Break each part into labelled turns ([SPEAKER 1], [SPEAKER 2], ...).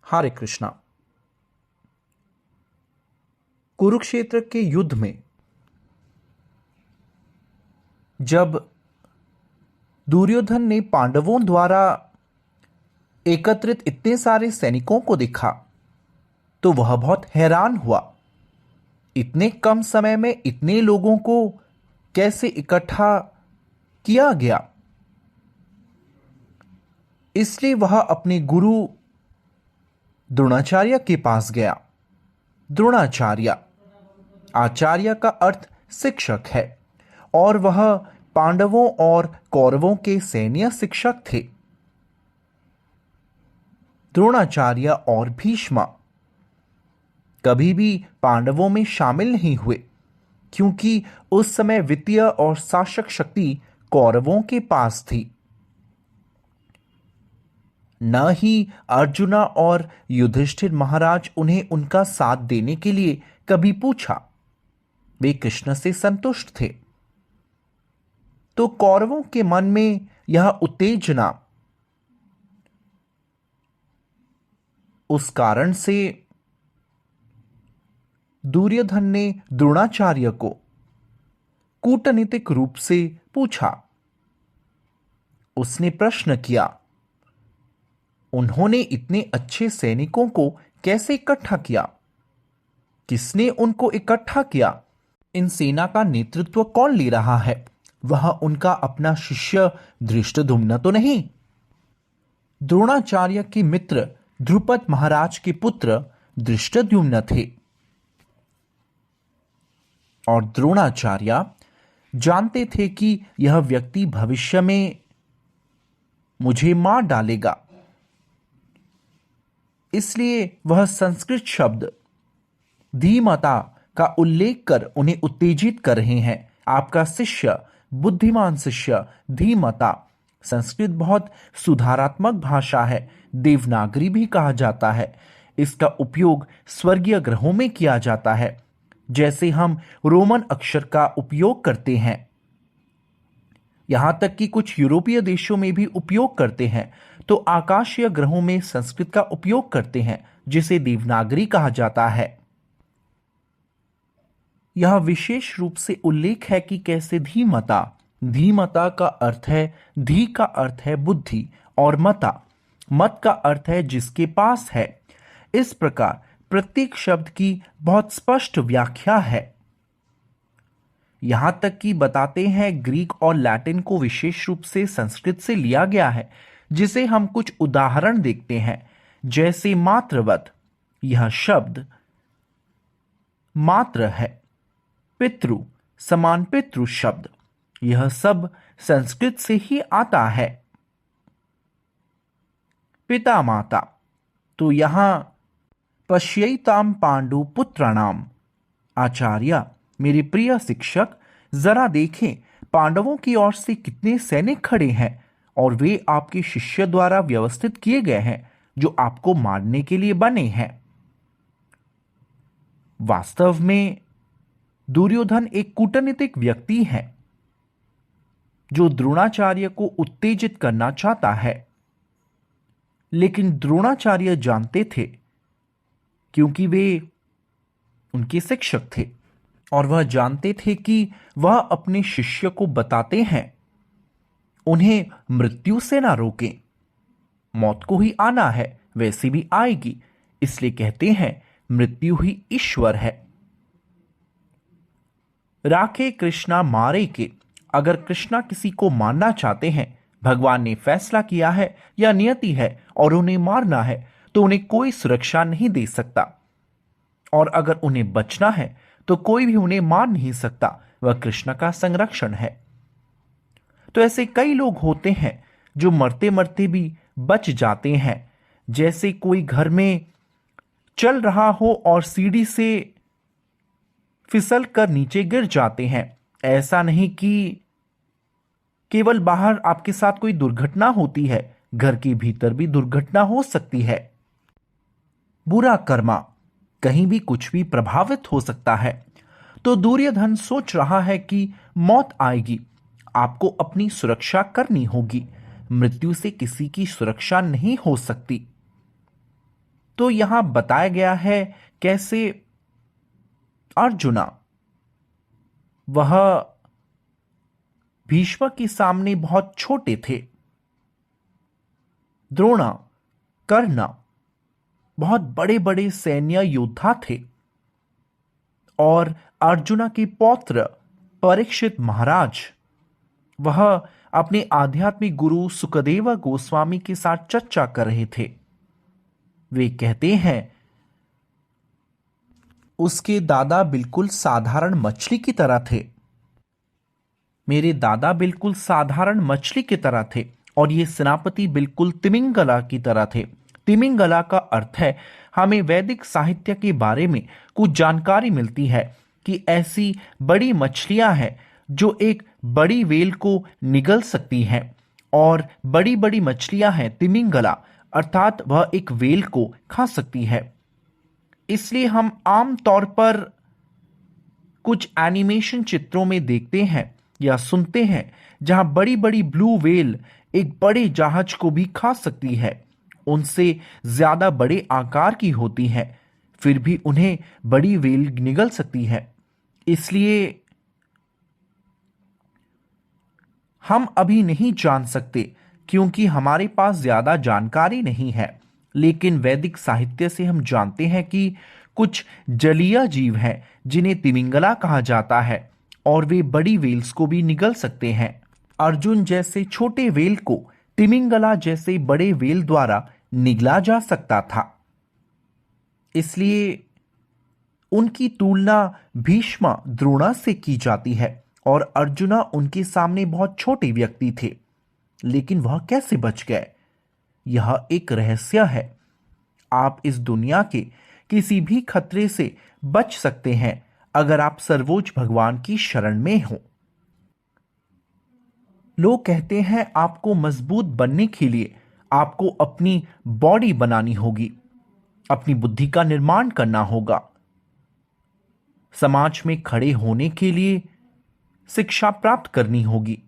[SPEAKER 1] हरे कृष्णा। कुरुक्षेत्र के युद्ध में जब दुर्योधन ने पांडवों द्वारा एकत्रित इतने सारे सैनिकों को देखा तो वह बहुत हैरान हुआ। इतने कम समय में इतने लोगों को कैसे इकट्ठा किया गया। इसलिए वह अपने गुरु द्रोणाचार्य के पास गया। द्रोणाचार्य, आचार्य का अर्थ शिक्षक है, और वह पांडवों और कौरवों के सैन्य शिक्षक थे। द्रोणाचार्य और भीष्म कभी भी पांडवों में शामिल नहीं हुए, क्योंकि उस समय वित्तीय और शासक शक्ति कौरवों के पास थी। न ही अर्जुना और युधिष्ठिर महाराज उन्हें उनका साथ देने के लिए कभी पूछा। वे कृष्ण से संतुष्ट थे। तो कौरवों के मन में यह उत्तेजना उस कारण से दुर्योधन ने द्रोणाचार्य को कूटनीतिक रूप से पूछा। उसने प्रश्न किया, उन्होंने इतने अच्छे सैनिकों को कैसे इकट्ठा किया? किसने उनको इकट्ठा किया? इन सेना का नेतृत्व कौन ले रहा है? वह उनका अपना शिष्य धृष्टद्युम्न तो नहीं? द्रोणाचार्य के मित्र द्रुपद महाराज के पुत्र धृष्टद्युम्न थे, और द्रोणाचार्य जानते थे कि यह व्यक्ति भविष्य में मुझे मार डालेगा। इसलिए वह संस्कृत शब्द धीमता का उल्लेख कर उन्हें उत्तेजित कर रहे हैं। आपका शिष्य, बुद्धिमान शिष्य, धीमता। संस्कृत बहुत सुधारात्मक भाषा है, देवनागरी भी कहा जाता है। इसका उपयोग स्वर्गीय ग्रहों में किया जाता है, जैसे हम रोमन अक्षर का उपयोग करते हैं। यहां तक कि कुछ यूरोपीय देशों में भी उपयोग करते हैं। तो आकाशीय ग्रहों में संस्कृत का उपयोग करते हैं, जिसे देवनागरी कहा जाता है। यह विशेष रूप से उल्लेख है कि कैसे धीमता। धीमता का अर्थ है, धी का अर्थ है बुद्धि, और मता, मत का अर्थ है जिसके पास है। इस प्रकार प्रत्येक शब्द की बहुत स्पष्ट व्याख्या है। यहां तक कि बताते हैं ग्रीक और लैटिन को विशेष रूप से संस्कृत से लिया गया है, जिसे हम कुछ उदाहरण देखते हैं। जैसे मात्रवत, यह शब्द मात्र है। पितृ, समान पितृ शब्द, यह सब संस्कृत से ही आता है। पिता माता, तो यहां पश्यैताम पांडु पुत्राणाम। आचार्य, मेरे प्रिय शिक्षक, जरा देखें पांडवों की ओर से कितने सैनिक खड़े हैं, और वे आपके शिष्य द्वारा व्यवस्थित किए गए हैं, जो आपको मारने के लिए बने हैं। वास्तव में दुर्योधन एक कूटनीतिक व्यक्ति है, जो द्रोणाचार्य को उत्तेजित करना चाहता है। लेकिन द्रोणाचार्य जानते थे, क्योंकि वे उनके शिक्षक थे, और वह जानते थे कि वह अपने शिष्य को बताते हैं उन्हें मृत्यु से ना रोकें। मौत को ही आना है, वैसे भी आएगी। इसलिए कहते हैं मृत्यु ही ईश्वर है। राखे कृष्णा मारे के। अगर कृष्णा किसी को मारना चाहते हैं, भगवान ने फैसला किया है या नियति है और उन्हें मारना है, तो उन्हें कोई सुरक्षा नहीं दे सकता। और अगर उन्हें बचना है तो कोई भी उन्हें मार नहीं सकता। वह कृष्ण का संरक्षण है। तो ऐसे कई लोग होते हैं जो मरते मरते भी बच जाते हैं। जैसे कोई घर में चल रहा हो और सीढ़ी से फिसल कर नीचे गिर जाते हैं। ऐसा नहीं कि केवल बाहर आपके साथ कोई दुर्घटना होती है, घर के भीतर भी दुर्घटना हो सकती है। बुरा कर्मा, कहीं भी कुछ भी प्रभावित हो सकता है। तो दुर्योधन सोच रहा है कि मौत आएगी, आपको अपनी सुरक्षा करनी होगी। मृत्यु से किसी की सुरक्षा नहीं हो सकती। तो यहां बताया गया है कैसे अर्जुना वह भीष्म के सामने बहुत छोटे थे, द्रोणा, कर्ण बहुत बड़े बड़े सैन्य योद्धा थे, और अर्जुना के पौत्र परीक्षित महाराज वह अपने आध्यात्मिक गुरु सुखदेव गोस्वामी के साथ चर्चा कर रहे थे। वे कहते हैं उसके दादा बिल्कुल साधारण मछली की तरह थे, मेरे दादा बिल्कुल साधारण मछली की तरह थे, और ये सेनापति बिल्कुल तिमिंगला की तरह थे। तिमिंगला का अर्थ है, हमें वैदिक साहित्य के बारे में कुछ जानकारी मिलती है कि ऐसी बड़ी मछलियां हैं जो एक बड़ी वेल को निगल सकती हैं, और बड़ी बड़ी मछलियां हैं तिमिंगला, अर्थात वह एक वेल को खा सकती है। इसलिए हम आम तौर पर कुछ एनिमेशन चित्रों में देखते हैं या सुनते हैं जहां बड़ी बड़ी ब्लू वेल एक बड़े जहाज को भी खा सकती है, उनसे ज्यादा बड़े आकार की होती है, फिर भी उन्हें बड़ी वेल निगल सकती है। इसलिए हम अभी नहीं जान सकते क्योंकि हमारे पास ज्यादा जानकारी नहीं है, लेकिन वैदिक साहित्य से हम जानते हैं कि कुछ जलीय जीव हैं जिन्हें तिमिंगला कहा जाता है, और वे बड़ी वेल्स को भी निगल सकते हैं। अर्जुन जैसे छोटे वेल को तिमिंगला जैसे बड़े वेल द्वारा निगला जा सकता था, इसलिए उनकी तुलना भीष्म द्रोणा से की जाती है, और अर्जुना उनके सामने बहुत छोटे व्यक्ति थे। लेकिन वह कैसे बच गए, यह एक रहस्य है। आप इस दुनिया के किसी भी खतरे से बच सकते हैं अगर आप सर्वोच्च भगवान की शरण में हो। लोग कहते हैं आपको मजबूत बनने के लिए आपको अपनी बॉडी बनानी होगी, अपनी बुद्धि का निर्माण करना होगा, समाज में खड़े होने के लिए शिक्षा प्राप्त करनी होगी।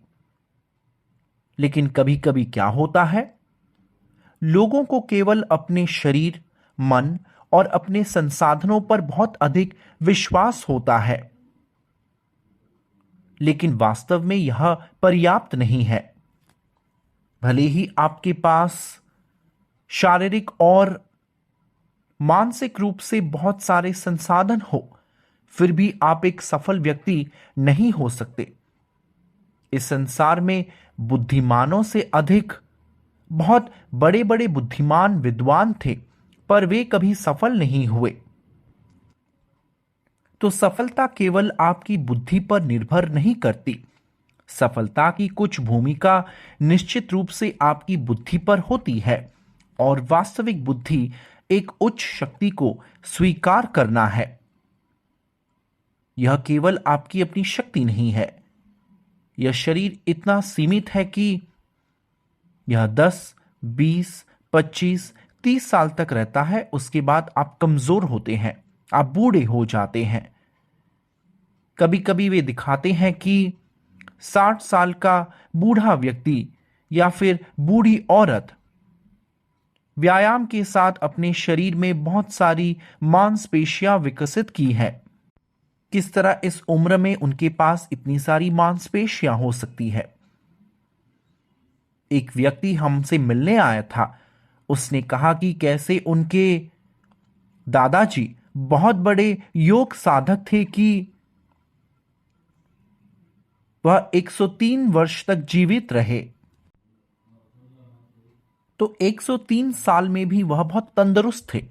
[SPEAKER 1] लेकिन कभी कभी क्या होता है, लोगों को केवल अपने शरीर, मन और अपने संसाधनों पर बहुत अधिक विश्वास होता है, लेकिन वास्तव में यह पर्याप्त नहीं है। भले ही आपके पास शारीरिक और मानसिक रूप से बहुत सारे संसाधन हो, फिर भी आप एक सफल व्यक्ति नहीं हो सकते। इस संसार में बुद्धिमानों से अधिक बहुत बड़े बड़े बुद्धिमान विद्वान थे, पर वे कभी सफल नहीं हुए। तो सफलता केवल आपकी बुद्धि पर निर्भर नहीं करती। सफलता की कुछ भूमिका निश्चित रूप से आपकी बुद्धि पर होती है, और वास्तविक बुद्धि एक उच्च शक्ति को स्वीकार करना है। यह केवल आपकी अपनी शक्ति नहीं है। यह शरीर इतना सीमित है कि यह 10, 20, 25, 30 साल तक रहता है, उसके बाद आप कमजोर होते हैं, आप बूढ़े हो जाते हैं। कभी कभी वे दिखाते हैं कि 60 साल का बूढ़ा व्यक्ति या फिर बूढ़ी औरत व्यायाम के साथ अपने शरीर में बहुत सारी मांसपेशियां विकसित की है। किस तरह इस उम्र में उनके पास इतनी सारी मांसपेशियां हो सकती है। एक व्यक्ति हमसे मिलने आया था, उसने कहा कि कैसे उनके दादाजी बहुत बड़े योग साधक थे कि वह 103 वर्ष तक जीवित रहे। तो 103 साल में भी वह बहुत तंदुरुस्त थे।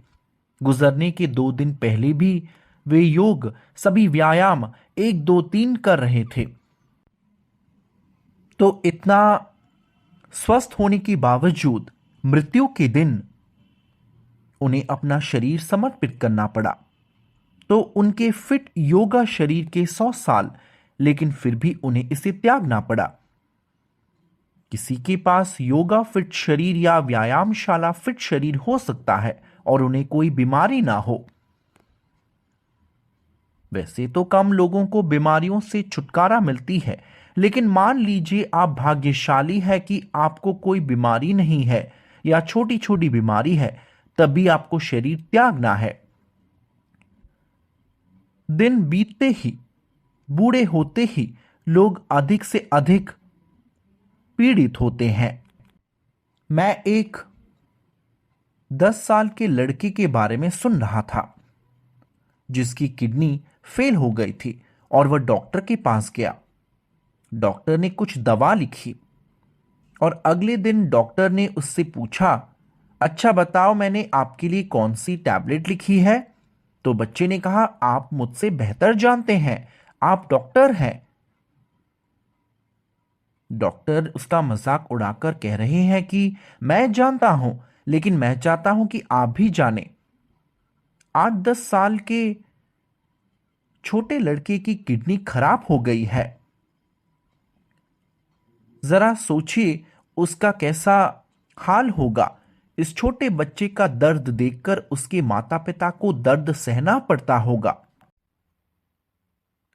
[SPEAKER 1] गुजरने के 2 दिन पहले भी वे योग, सभी व्यायाम 1, 2, 3 कर रहे थे। तो इतना स्वस्थ होने के बावजूद मृत्यु के दिन उन्हें अपना शरीर समर्पित करना पड़ा। तो उनके फिट योगा शरीर के 100 साल, लेकिन फिर भी उन्हें इसे त्यागना पड़ा। किसी के पास योगा फिट शरीर या व्यायामशाला फिट शरीर हो सकता है और उन्हें कोई बीमारी ना हो। वैसे तो कम लोगों को बीमारियों से छुटकारा मिलती है, लेकिन मान लीजिए आप भाग्यशाली है कि आपको कोई बीमारी नहीं है या छोटी छोटी बीमारी है, तभी आपको शरीर त्यागना है। दिन बीतते ही, बूढ़े होते ही लोग अधिक से अधिक पीड़ित होते हैं। मैं एक 10 साल के लड़के के बारे में सुन रहा था जिसकी किडनी फेल हो गई थी और वह डॉक्टर के पास गया। डॉक्टर ने कुछ दवा लिखी और अगले दिन डॉक्टर ने उससे पूछा, अच्छा बताओ मैंने आपके लिए कौन सी टैबलेट लिखी है? तो बच्चे ने कहा, आप मुझसे बेहतर जानते हैं, आप डॉक्टर हैं। डॉक्टर उसका मजाक उड़ाकर कह रहे हैं कि मैं जानता हूं, लेकिन मैं चाहता हूं कि आप भी जानें। 8-10 साल के छोटे लड़के की किडनी खराब हो गई है। जरा सोचिए उसका कैसा हाल होगा। इस छोटे बच्चे का दर्द देखकर उसके माता पिता को दर्द सहना पड़ता होगा।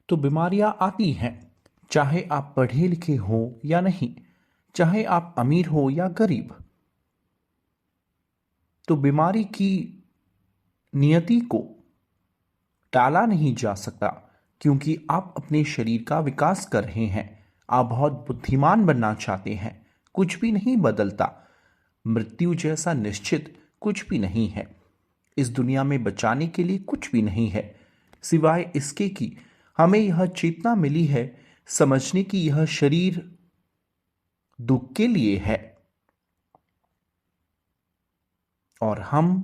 [SPEAKER 1] तो बीमारियां आती हैं, चाहे आप पढ़े लिखे हो या नहीं, चाहे आप अमीर हो या गरीब। तो बीमारी की नियति को टाला नहीं जा सकता, क्योंकि आप अपने शरीर का विकास कर रहे हैं। आप बहुत बुद्धिमान बनना चाहते हैं, कुछ भी नहीं बदलता। मृत्यु जैसा निश्चित कुछ भी नहीं है। इस दुनिया में बचाने के लिए कुछ भी नहीं है, सिवाय इसके कि हमें यह चेतना मिली है, समझने की यह शरीर दुख के लिए है और हम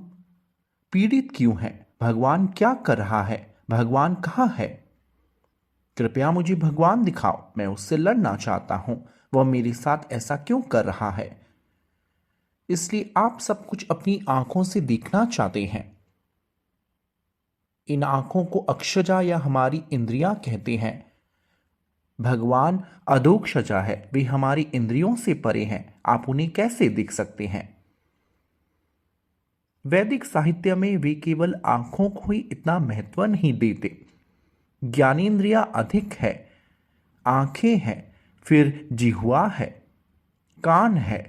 [SPEAKER 1] पीड़ित क्यों हैं? भगवान क्या कर रहा है? भगवान कहाँ है? कृपया मुझे भगवान दिखाओ, मैं उससे लड़ना चाहता हूं। वह मेरे साथ ऐसा क्यों कर रहा है? इसलिए आप सब कुछ अपनी आंखों से देखना चाहते हैं। इन आंखों को अक्षजा या हमारी इंद्रियां कहते हैं। भगवान अधोक्षजा है, वे हमारी इंद्रियों से परे हैं। आप उन्हें कैसे देख सकते हैं? वैदिक साहित्य में वे केवल आंखों को ही इतना महत्व नहीं देते। ज्ञानेंद्रिया अधिक है, आंखें हैं, फिर जिह्वा है, कान है।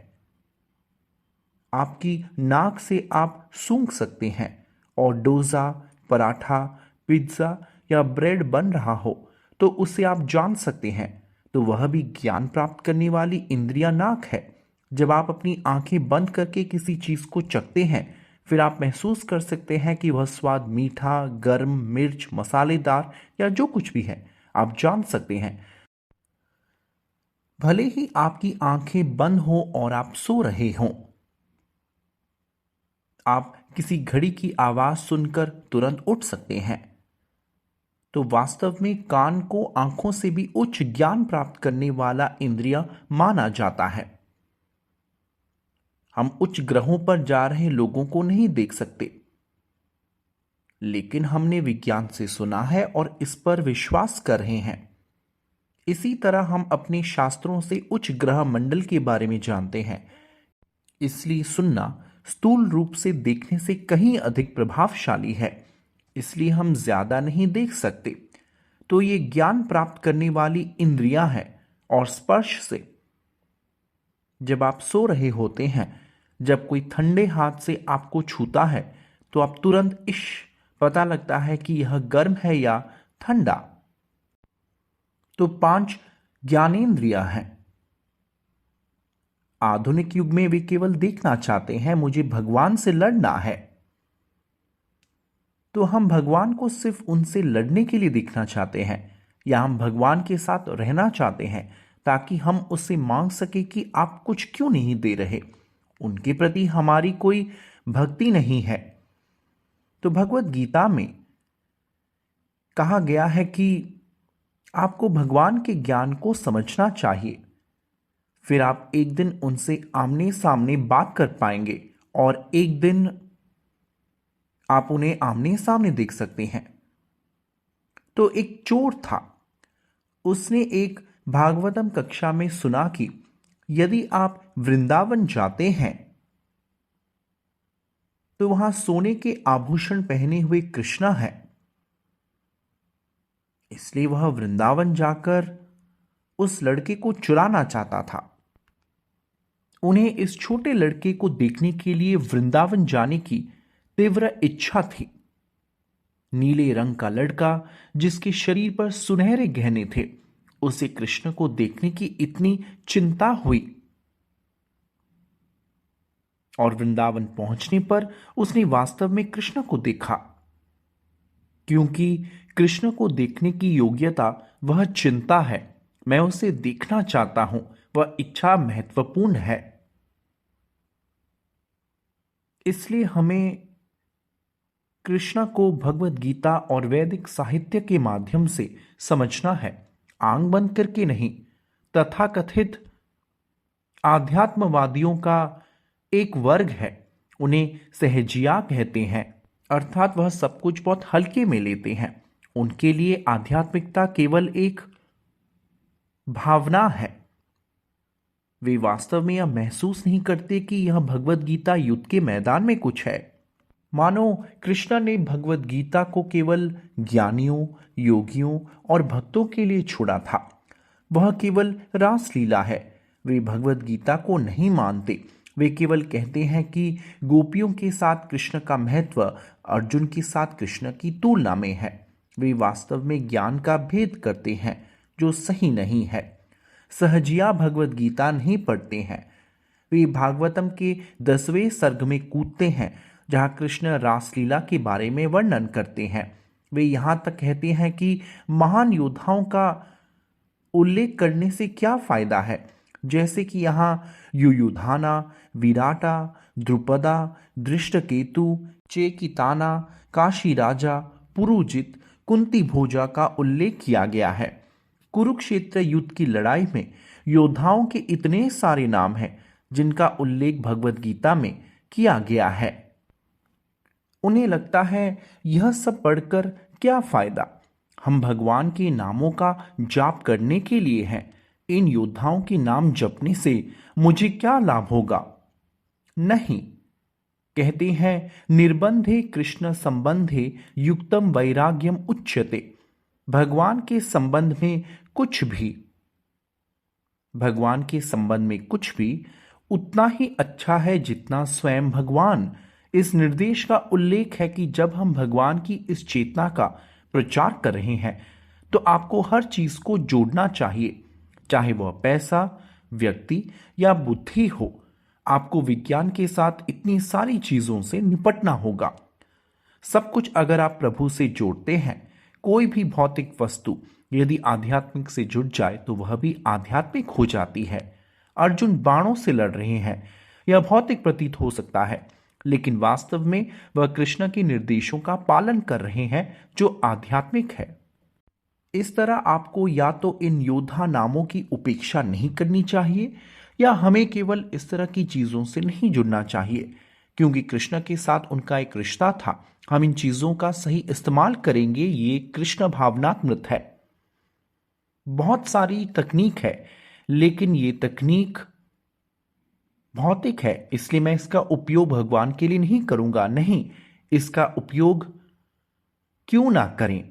[SPEAKER 1] आपकी नाक से आप सूंघ सकते हैं और डोसा, पराठा, पिज्जा या ब्रेड बन रहा हो तो उसे आप जान सकते हैं। तो वह भी ज्ञान प्राप्त करने वाली इंद्रिया नाक है। जब आप अपनी आंखें बंद करके किसी चीज को चखते हैं, फिर आप महसूस कर सकते हैं कि वह स्वाद मीठा, गर्म, मिर्च, मसालेदार या जो कुछ भी है, आप जान सकते हैं। भले ही आपकी आंखें बंद हो और आप सो रहे हों, आप किसी घड़ी की आवाज सुनकर तुरंत उठ सकते हैं। तो वास्तव में कान को आंखों से भी उच्च ज्ञान प्राप्त करने वाला इंद्रिय माना जाता है। हम उच्च ग्रहों पर जा रहे लोगों को नहीं देख सकते, लेकिन हमने विज्ञान से सुना है और इस पर विश्वास कर रहे हैं। इसी तरह हम अपने शास्त्रों से उच्च ग्रह मंडल के बारे में जानते हैं। इसलिए सुनना स्थूल रूप से देखने से कहीं अधिक प्रभावशाली है। इसलिए हम ज्यादा नहीं देख सकते। तो ये ज्ञान प्राप्त करने वाली इंद्रियां हैं। और स्पर्श से, जब आप सो रहे होते हैं, जब कोई ठंडे हाथ से आपको छूता है तो आप तुरंत इश पता लगता है कि यह गर्म है या ठंडा। तो 5 ज्ञानेंद्रियां हैं। आधुनिक युग में वे केवल देखना चाहते हैं, मुझे भगवान से लड़ना है। तो हम भगवान को सिर्फ उनसे लड़ने के लिए देखना चाहते हैं, या हम भगवान के साथ रहना चाहते हैं ताकि हम उससे मांग सके कि आप कुछ क्यों नहीं दे रहे? उनके प्रति हमारी कोई भक्ति नहीं है। तो भगवत गीता में कहा गया है कि आपको भगवान के ज्ञान को समझना चाहिए, फिर आप एक दिन उनसे आमने सामने बात कर पाएंगे और एक दिन आप उन्हें आमने सामने देख सकते हैं। तो एक चोर था, उसने एक भागवतम कक्षा में सुना कि यदि आप वृंदावन जाते हैं तो वहां सोने के आभूषण पहने हुए कृष्णा है। इसलिए वह वृंदावन जाकर उस लड़के को चुराना चाहता था। उन्हें इस छोटे लड़के को देखने के लिए वृंदावन जाने की तीव्र इच्छा थी। नीले रंग का लड़का जिसके शरीर पर सुनहरे गहने थे, उसे कृष्ण को देखने की इतनी चिंता हुई। और वृंदावन पहुंचने पर उसने वास्तव में कृष्ण को देखा, क्योंकि कृष्ण को देखने की योग्यता वह चिंता है। मैं उसे देखना चाहता हूं, वह इच्छा महत्वपूर्ण है। इसलिए हमें कृष्ण को भगवत गीता और वैदिक साहित्य के माध्यम से समझना है, आंख बंद करके नहीं। तथाकथित आध्यात्मवादियों का एक वर्ग है, उन्हें सहजिया कहते हैं, अर्थात वह सब कुछ बहुत हल्के में लेते हैं। उनके लिए आध्यात्मिकता केवल एक भावना है। वे वास्तव में यह महसूस नहीं करते कि यह भगवत गीता युद्ध के मैदान में कुछ है। मानो कृष्ण ने भगवत गीता को केवल ज्ञानियों, योगियों और भक्तों के लिए छोड़ा था। वह केवल रासलीला है। वे भगवत गीता को नहीं मानते। वे केवल कहते हैं कि गोपियों के साथ कृष्ण का महत्व अर्जुन के साथ कृष्ण की तुलना में है। वे वास्तव में ज्ञान का भेद करते हैं, जो सही नहीं है। सहजिया भगवत गीता नहीं पढ़ते हैं। वे भागवतम के 10वें सर्ग में कूदते हैं, जहां कृष्ण रासलीला के बारे में वर्णन करते हैं। वे यहां तक कहते हैं कि महान योद्धाओं का उल्लेख करने से क्या फायदा है, जैसे कि यहाँ युयुधाना, विराटा, द्रुपदा, दृष्टकेतु, चेकिताना, काशी राजा, पुरुजित, कुंती भोजा का उल्लेख किया गया है। कुरुक्षेत्र युद्ध की लड़ाई में योद्धाओं के इतने सारे नाम हैं जिनका उल्लेख भगवत गीता में किया गया है। उन्हें लगता है यह सब पढ़कर क्या फायदा, हम भगवान के नामों का जाप करने के लिए हैं। इन योद्धाओं के नाम जपने से मुझे क्या लाभ होगा? नहीं, कहते हैं निर्बंधे कृष्ण संबंधे युक्तम वैराग्यम उच्यते। भगवान के संबंध में कुछ भी उतना ही अच्छा है जितना स्वयं भगवान। इस निर्देश का उल्लेख है कि जब हम भगवान की इस चेतना का प्रचार कर रहे हैं तो आपको हर चीज को जोड़ना चाहिए, चाहे वह पैसा, व्यक्ति या बुद्धि हो। आपको विज्ञान के साथ इतनी सारी चीजों से निपटना होगा। सब कुछ अगर आप प्रभु से जोड़ते हैं, कोई भी भौतिक वस्तु यदि आध्यात्मिक से जुड़ जाए तो वह भी आध्यात्मिक हो जाती है। अर्जुन बाणों से लड़ रहे हैं, यह भौतिक प्रतीत हो सकता है, लेकिन वास्तव में वह कृष्ण के निर्देशों का पालन कर रहे हैं जो आध्यात्मिक है। इस तरह आपको या तो इन योद्धा नामों की उपेक्षा नहीं करनी चाहिए या हमें केवल इस तरह की चीजों से नहीं जुड़ना चाहिए, क्योंकि कृष्ण के साथ उनका एक रिश्ता था। हम इन चीजों का सही इस्तेमाल करेंगे, ये कृष्ण भावनात्मक है। बहुत सारी तकनीक है, लेकिन ये तकनीक भौतिक है, इसलिए मैं इसका उपयोग भगवान के लिए नहीं करूंगा। नहीं, इसका उपयोग क्यों ना करें?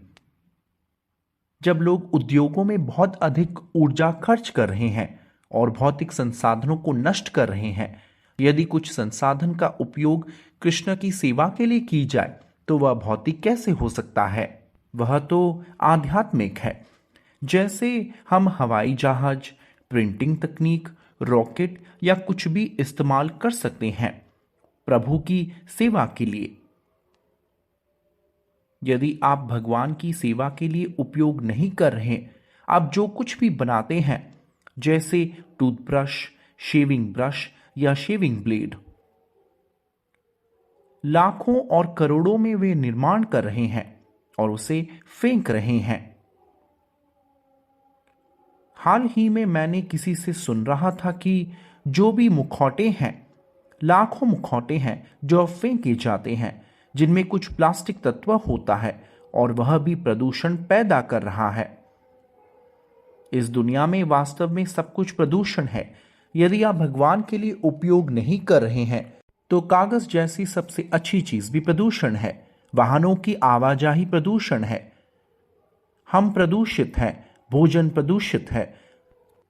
[SPEAKER 1] जब लोग उद्योगों में बहुत अधिक ऊर्जा खर्च कर रहे हैं और भौतिक संसाधनों को नष्ट कर रहे हैं, यदि कुछ संसाधन का उपयोग कृष्ण की सेवा के लिए की जाए तो वह भौतिक कैसे हो सकता है? वह तो आध्यात्मिक है। जैसे हम हवाई जहाज, प्रिंटिंग तकनीक, रॉकेट या कुछ भी इस्तेमाल कर सकते हैं प्रभु की सेवा के लिए। यदि आप भगवान की सेवा के लिए उपयोग नहीं कर रहे, आप जो कुछ भी बनाते हैं, जैसे टूथब्रश, शेविंग ब्रश या शेविंग ब्लेड, लाखों और करोड़ों में वे निर्माण कर रहे हैं और उसे फेंक रहे हैं। हाल ही में मैंने किसी से सुन रहा था कि जो भी मुखौटे हैं, लाखों मुखौटे हैं जो अब फेंके जाते हैं, जिनमें कुछ प्लास्टिक तत्व होता है और वह भी प्रदूषण पैदा कर रहा है। इस दुनिया में वास्तव में सब कुछ प्रदूषण है। यदि आप भगवान के लिए उपयोग नहीं कर रहे हैं तो कागज जैसी सबसे अच्छी चीज भी प्रदूषण है। वाहनों की आवाजाही प्रदूषण है। हम प्रदूषित हैं, भोजन प्रदूषित है।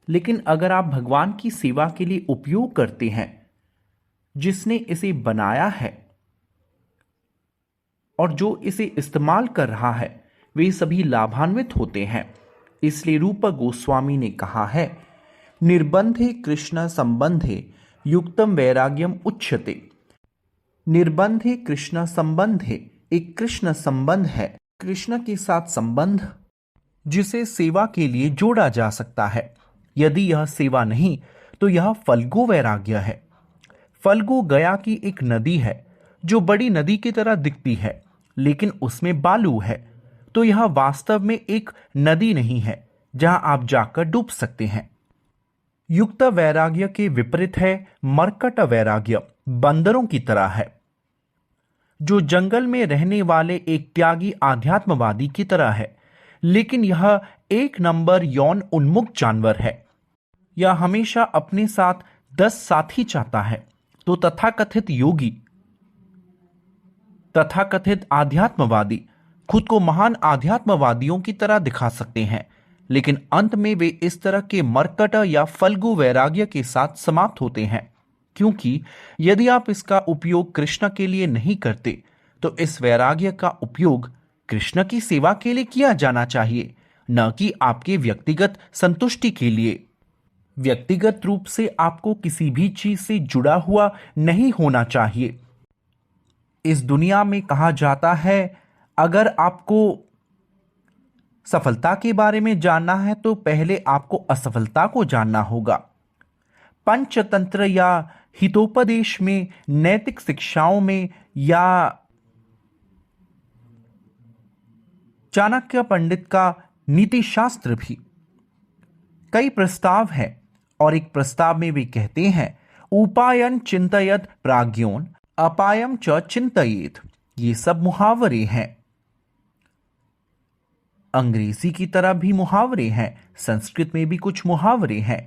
[SPEAKER 1] लेकिन अगर आप भगवान की सेवा के लिए उपयोग करते हैं, जिसने इसे बनाया है, और जो इसे इस्तेमाल कर रहा है वे सभी लाभान्वित होते हैं। इसलिए रूप गोस्वामी ने कहा है, निर्बंधे कृष्ण संबंधे युक्तम वैराग्यम उच्यते। निर्बंधे कृष्ण संबंधे एक कृष्ण संबंध है, कृष्ण के साथ संबंध जिसे सेवा के लिए जोड़ा जा सकता है। यदि यह सेवा नहीं तो यह फल्गु वैराग्य है। फल्गु गया की एक नदी है जो बड़ी नदी की तरह दिखती है, लेकिन उसमें बालू है, तो यह वास्तव में एक नदी नहीं है जहां आप जाकर डूब सकते हैं। युक्त वैराग्य के विपरीत है मर्कट वैराग्य, बंदरों की तरह है, जो जंगल में रहने वाले एक त्यागी आध्यात्मवादी की तरह है। लेकिन यह एक नंबर यौन उन्मुख जानवर है। यह हमेशा अपने साथ 10 साथी चाहता है। तो तथाकथित योगी, तथाकथित आध्यात्मवादी खुद को महान आध्यात्मवादियों की तरह दिखा सकते हैं, लेकिन अंत में वे इस तरह के मर्कट या फल्गु वैराग्य के साथ समाप्त होते हैं। क्योंकि यदि आप इसका उपयोग कृष्ण के लिए नहीं करते तो इस वैराग्य का उपयोग कृष्ण की सेवा के लिए किया जाना चाहिए, न कि आपके व्यक्तिगत संतुष्टि के लिए। व्यक्तिगत रूप से आपको किसी भी चीज से जुड़ा हुआ नहीं होना चाहिए। इस दुनिया में कहा जाता है, अगर आपको सफलता के बारे में जानना है तो पहले आपको असफलता को जानना होगा। पंचतंत्र या हितोपदेश में, नैतिक शिक्षाओं में या चाणक्य पंडित का नीति शास्त्र भी कई प्रस्ताव हैं, और एक प्रस्ताव में वे कहते हैं, उपायन चिंतयत प्राज्ञोन अपायम च चिंतयेत। ये सब मुहावरे हैं। अंग्रेजी की तरह भी मुहावरे हैं, संस्कृत में भी कुछ मुहावरे हैं।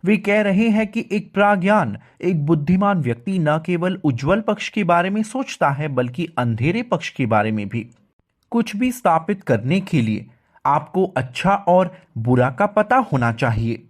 [SPEAKER 1] वे कह रहे हैं कि एक प्राज्ञान, एक बुद्धिमान व्यक्ति न केवल उज्जवल पक्ष के बारे में सोचता है बल्कि अंधेरे पक्ष के बारे में भी। कुछ भी स्थापित करने के लिए आपको अच्छा और बुरा का पता होना चाहिए,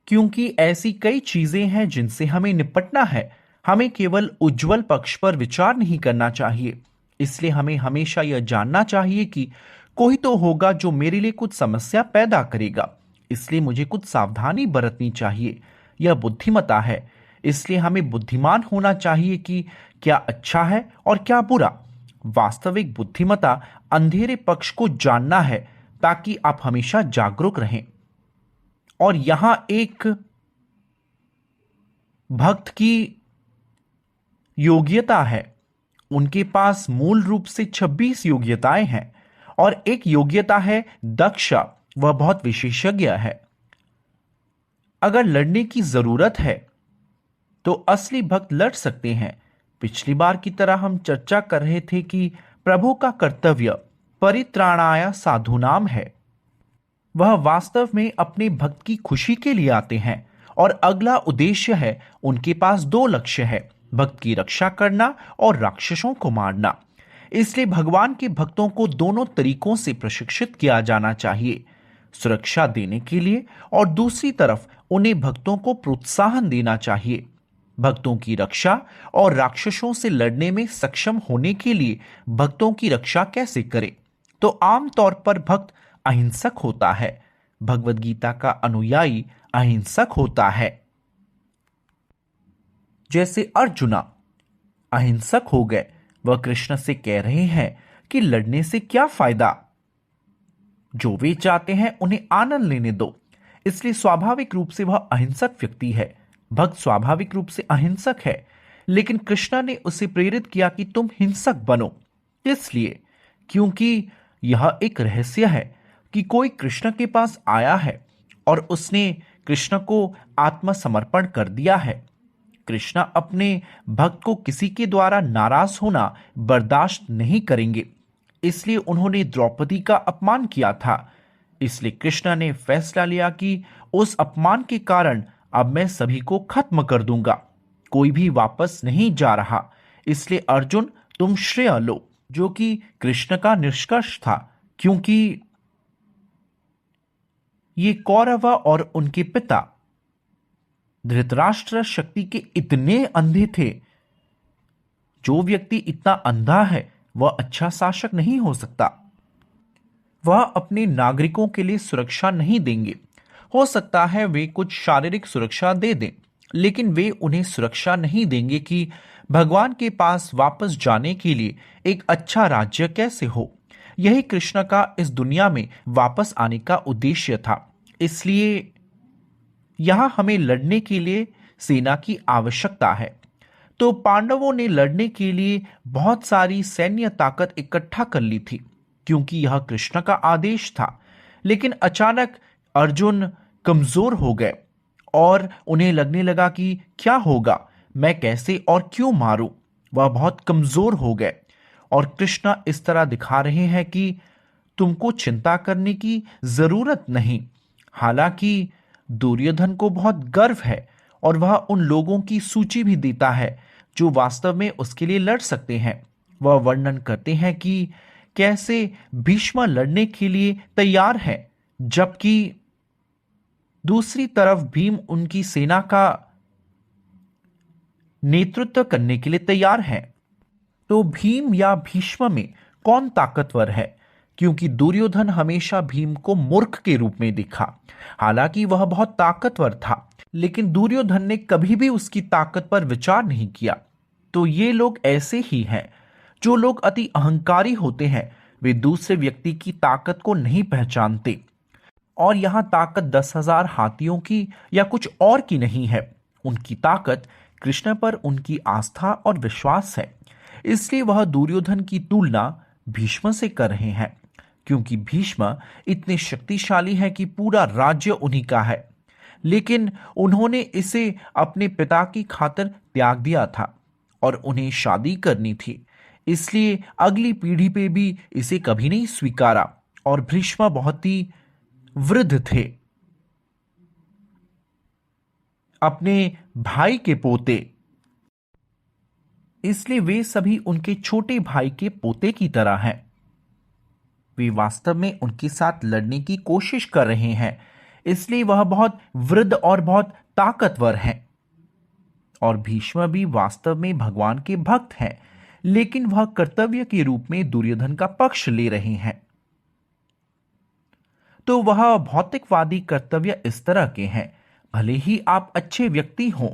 [SPEAKER 1] क्योंकि ऐसी कई चीजें हैं जिनसे हमें निपटना है। हमें केवल उज्जवल पक्ष पर विचार नहीं करना चाहिए। इसलिए हमें हमेशा यह जानना चाहिए कि कोई तो होगा जो मेरे लिए कुछ समस्या पैदा करेगा, इसलिए मुझे कुछ सावधानी बरतनी चाहिए। यह बुद्धिमता है। इसलिए हमें बुद्धिमान होना चाहिए कि क्या अच्छा है और क्या बुरा। वास्तविक बुद्धिमता अंधेरे पक्ष को जानना है, ताकि आप हमेशा जागरूक रहें। और यहां एक भक्त की योग्यता है। उनके पास मूल रूप से 26 योग्यताएं हैं, और एक योग्यता है दक्ष, वह बहुत विशेषज्ञ है। अगर लड़ने की जरूरत है तो असली भक्त लड़ सकते हैं। पिछली बार की तरह हम चर्चा कर रहे थे कि प्रभु का कर्तव्य परित्राणाय साधुनाम है। वह वास्तव में अपने भक्त की खुशी के लिए आते हैं, और अगला उद्देश्य है, उनके पास 2 लक्ष्य है, भक्त की रक्षा करना और राक्षसों को मारना। इसलिए भगवान के भक्तों को दोनों तरीकों से प्रशिक्षित किया जाना चाहिए, सुरक्षा देने के लिए और दूसरी तरफ उन्हें भक्तों को प्रोत्साहन देना चाहिए। भक्तों की रक्षा और राक्षसों से लड़ने में सक्षम होने के लिए भक्तों की रक्षा कैसे करें? तो आमतौर पर भक्त अहिंसक होता है। भगवद गीता का अनुयायी अहिंसक होता है। जैसे अर्जुना अहिंसक हो गए, वह कृष्ण से कह रहे हैं कि लड़ने से क्या फायदा, जो वे चाहते हैं उन्हें आनंद लेने दो। इसलिए स्वाभाविक रूप से वह अहिंसक व्यक्ति है। भक्त स्वाभाविक रूप से अहिंसक है, लेकिन कृष्ण ने उसे प्रेरित किया कि तुम हिंसक बनो। इसलिए क्योंकि यह एक रहस्य है कि कोई कृष्ण के पास आया है और उसने कृष्ण को आत्मसमर्पण कर दिया है। कृष्ण अपने भक्त को किसी के द्वारा नाराज होना बर्दाश्त नहीं करेंगे। इसलिए उन्होंने द्रौपदी का अपमान किया था। इसलिए कृष्ण ने फैसला लिया कि उस अपमान के कारण अब मैं सभी को खत्म कर दूंगा, कोई भी वापस नहीं जा रहा। इसलिए अर्जुन तुम श्रेय लो, जो कि कृष्ण का निष्कर्ष था, क्योंकि ये कौरव और उनके पिता धृतराष्ट्र शक्ति के इतने अंधे थे जो व्यक्ति इतना अंधा है वह अच्छा शासक नहीं हो सकता। वह अपने नागरिकों के लिए सुरक्षा नहीं देंगे। हो सकता है वे कुछ शारीरिक सुरक्षा दे दें, लेकिन वे उन्हें सुरक्षा नहीं देंगे कि भगवान के पास वापस जाने के लिए एक अच्छा राज्य कैसे हो। यही कृष्ण का इस दुनिया में वापस आने का उद्देश्य था। इसलिए यहां हमें लड़ने के लिए सेना की आवश्यकता है। तो पांडवों ने लड़ने के लिए बहुत सारी सैन्य ताकत इकट्ठा कर ली थी, क्योंकि यह कृष्ण का आदेश था। लेकिन अचानक अर्जुन कमजोर हो गए और उन्हें लगने लगा कि क्या होगा, मैं कैसे और क्यों मारूं। वह बहुत कमजोर हो गए और कृष्ण इस तरह दिखा रहे हैं कि तुमको चिंता करने की जरूरत नहीं। हालांकि दुर्योधन को बहुत गर्व है और वह उन लोगों की सूची भी देता है जो वास्तव में उसके लिए लड़ सकते हैं। वह वर्णन करते हैं कि कैसे भीष्म लड़ने के लिए तैयार है, जबकि दूसरी तरफ भीम उनकी सेना का नेतृत्व करने के लिए तैयार है। तो भीम या भीष्म में कौन ताकतवर है? क्योंकि दुर्योधन हमेशा भीम को मूर्ख के रूप में दिखा। हालांकि वह बहुत ताकतवर था, लेकिन दुर्योधन ने कभी भी उसकी ताकत पर विचार नहीं किया। तो ये लोग ऐसे ही हैं। जो लोग अति अहंकारी होते हैं वे दूसरे व्यक्ति की ताकत को नहीं पहचानते। और यहां ताकत 10,000 हाथियों की या कुछ और की नहीं है। उनकी ताकत कृष्ण पर उनकी आस्था और विश्वास है। इसलिए वह दुर्योधन की तुलना भीष्म से कर रहे हैं, क्योंकि भीष्म इतने शक्तिशाली है कि पूरा राज्य उन्हीं का है। लेकिन उन्होंने इसे अपने पिता की खातिर त्याग दिया था और उन्हें शादी करनी थी। इसलिए अगली पीढ़ी पे भी इसे कभी नहीं स्वीकारा। और भीष्म बहुत ही वृद्ध थे, अपने भाई के पोते, इसलिए वे सभी उनके छोटे भाई के पोते की तरह हैं। वे वास्तव में उनके साथ लड़ने की कोशिश कर रहे हैं। इसलिए वह बहुत वृद्ध और बहुत ताकतवर हैं। और भीष्म भी वास्तव में भगवान के भक्त हैं, लेकिन वह कर्तव्य के रूप में दुर्योधन का पक्ष ले रहे हैं। तो वह भौतिकवादी कर्तव्य इस तरह के हैं। भले ही आप अच्छे व्यक्ति हों,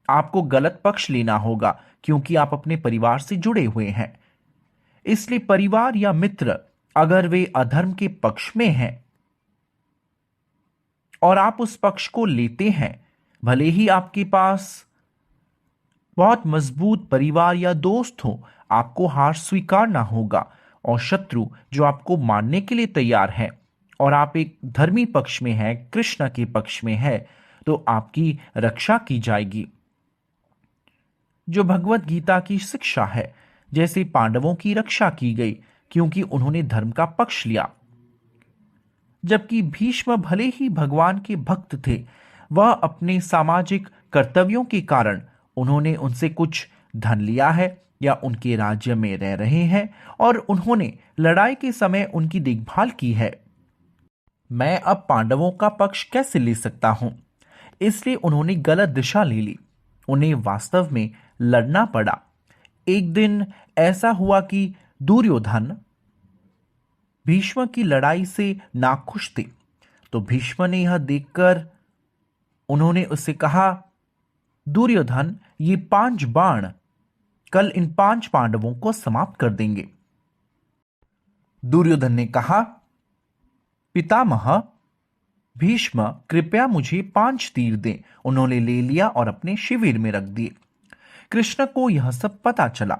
[SPEAKER 1] आपको गलत पक्ष लेना होगा, क्योंकि आप अपने परिवार से जुड़े हुए हैं। इसलिए परिवार या मित्र अगर वे अधर्म के पक्ष में हैं और आप उस पक्ष को लेते हैं, भले ही आपके पास बहुत मजबूत परिवार या दोस्त हो, आपको हार स्वीकारना होगा। और शत्रु जो आपको मारने के लिए तैयार है और आप एक धर्मी पक्ष में हैं, कृष्ण के पक्ष में है, तो आपकी रक्षा की जाएगी। जो भगवत गीता की शिक्षा है, जैसे पांडवों की रक्षा की गई क्योंकि उन्होंने धर्म का पक्ष लिया। जबकि भीष्म भले ही भगवान के भक्त थे, वह अपने सामाजिक कर्तव्यों के कारण उन्होंने उनसे कुछ धन लिया है या उनके राज्य में रह रहे हैं और उन्होंने लड़ाई के समय उनकी देखभाल की है। मैं अब पांडवों का पक्ष कैसे ले सकता हूं? इसलिए उन्होंने गलत दिशा ले ली। उन्हें वास्तव में लड़ना पड़ा। एक दिन ऐसा हुआ कि दुर्योधन भीष्म की लड़ाई से नाखुश थे। तो भीष्म ने यह देखकर उन्होंने उससे कहा, दुर्योधन, ये 5 बाण कल इन 5 पांडवों को समाप्त कर देंगे। दुर्योधन ने कहा, पितामह भीष्म, कृपया मुझे 5 तीर दें। उन्होंने ले लिया और अपने शिविर में रख दिए। कृष्ण को यह सब पता चला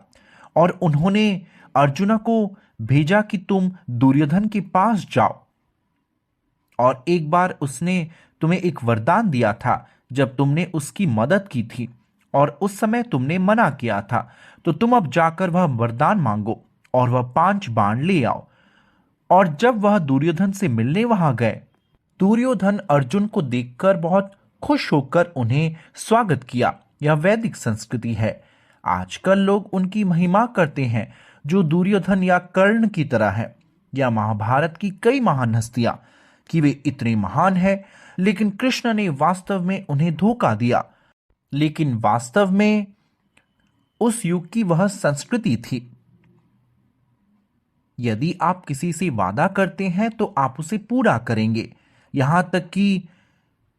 [SPEAKER 1] और उन्होंने अर्जुन को भेजा कि तुम दुर्योधन के पास जाओ। और एक बार उसने तुम्हें एक वरदान दिया था जब तुमने उसकी मदद की थी और उस समय तुमने मना किया था। तो तुम अब जाकर वह वरदान मांगो और वह 5 बाण ले आओ। और जब वह दुर्योधन से मिलने वहां गए, दुर्योधन अर्जुन को देखकर बहुत खुश होकर उन्हें स्वागत किया। यह वैदिक संस्कृति है। आजकल लोग उनकी महिमा करते हैं, जो दुर्योधन या कर्ण की तरह है, या महाभारत की कई महान हस्तियां, कि वे इतने महान हैं। लेकिन कृष्ण ने वास्तव में उन्हें धोखा दिया। लेकिन वास्तव में उस युग की वह संस्कृति थी। यदि आप किसी से वादा करते हैं तो आप उसे पूरा करेंगे। यहां तक कि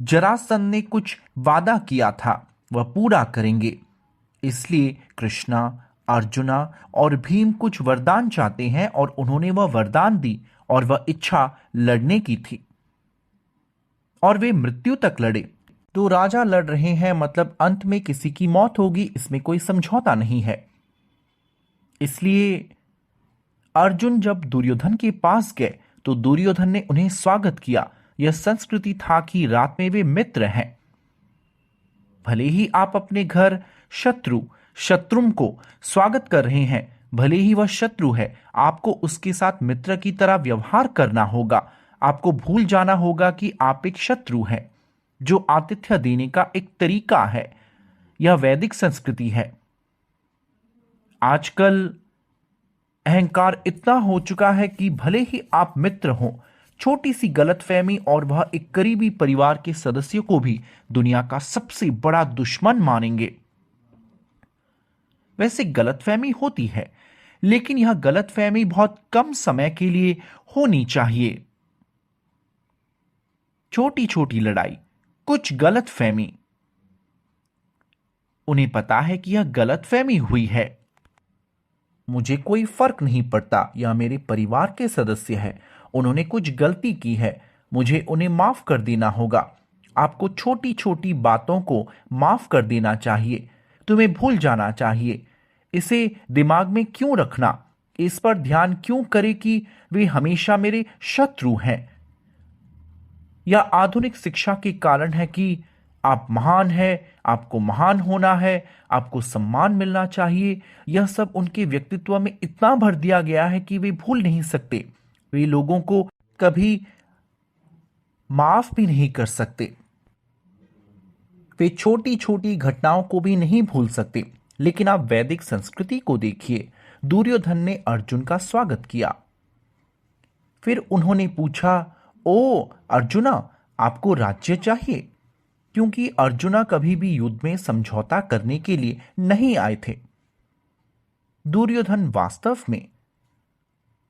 [SPEAKER 1] जरासंध ने कुछ वादा किया था, वह पूरा करेंगे। इसलिए कृष्णा, अर्जुना और भीम कुछ वरदान चाहते हैं और उन्होंने वह वरदान दी और वह इच्छा लड़ने की थी और वे मृत्यु तक लड़े। तो राजा लड़ रहे हैं, मतलब अंत में किसी की मौत होगी, इसमें कोई समझौता नहीं है। इसलिए अर्जुन जब दुर्योधन के पास गए तो दुर्योधन ने उन्हें स्वागत किया। यह संस्कृति था कि रात में वे मित्र हैं। भले ही आप अपने घर शत्रुम को स्वागत कर रहे हैं, भले ही वह शत्रु है, आपको उसके साथ मित्र की तरह व्यवहार करना होगा। आपको भूल जाना होगा कि आप एक शत्रु हैं, जो आतिथ्य देने का एक तरीका है। यह वैदिक संस्कृति है। आजकल अहंकार इतना हो चुका है कि भले ही आप मित्र हों, छोटी सी गलतफहमी और वह एक करीबी परिवार के सदस्यों को भी दुनिया का सबसे बड़ा दुश्मन मानेंगे। वैसे गलतफहमी होती है, लेकिन यह गलतफहमी बहुत कम समय के लिए होनी चाहिए। छोटी छोटी लड़ाई, कुछ गलतफहमी, उन्हें पता है कि यह गलतफहमी हुई है, मुझे कोई फर्क नहीं पड़ता, यह मेरे परिवार के सदस्य है, उन्होंने कुछ गलती की है, मुझे उन्हें माफ कर देना होगा। आपको छोटी छोटी बातों को माफ कर देना चाहिए, तुम्हें भूल जाना चाहिए। इसे दिमाग में क्यों रखना, इस पर ध्यान क्यों करें कि वे हमेशा मेरे शत्रु हैं। यह आधुनिक शिक्षा के कारण है कि आप महान हैं, आपको महान होना है, आपको सम्मान मिलना चाहिए। यह सब उनके व्यक्तित्व में इतना भर दिया गया है कि वे भूल नहीं सकते। वे लोगों को कभी माफ भी नहीं कर सकते। वे छोटी छोटी घटनाओं को भी नहीं भूल सकते। लेकिन आप वैदिक संस्कृति को देखिए। दुर्योधन ने अर्जुन का स्वागत किया। फिर उन्होंने पूछा, ओ अर्जुना, आपको राज्य चाहिए? क्योंकि अर्जुना कभी भी युद्ध में समझौता करने के लिए नहीं आए थे। दुर्योधन वास्तव में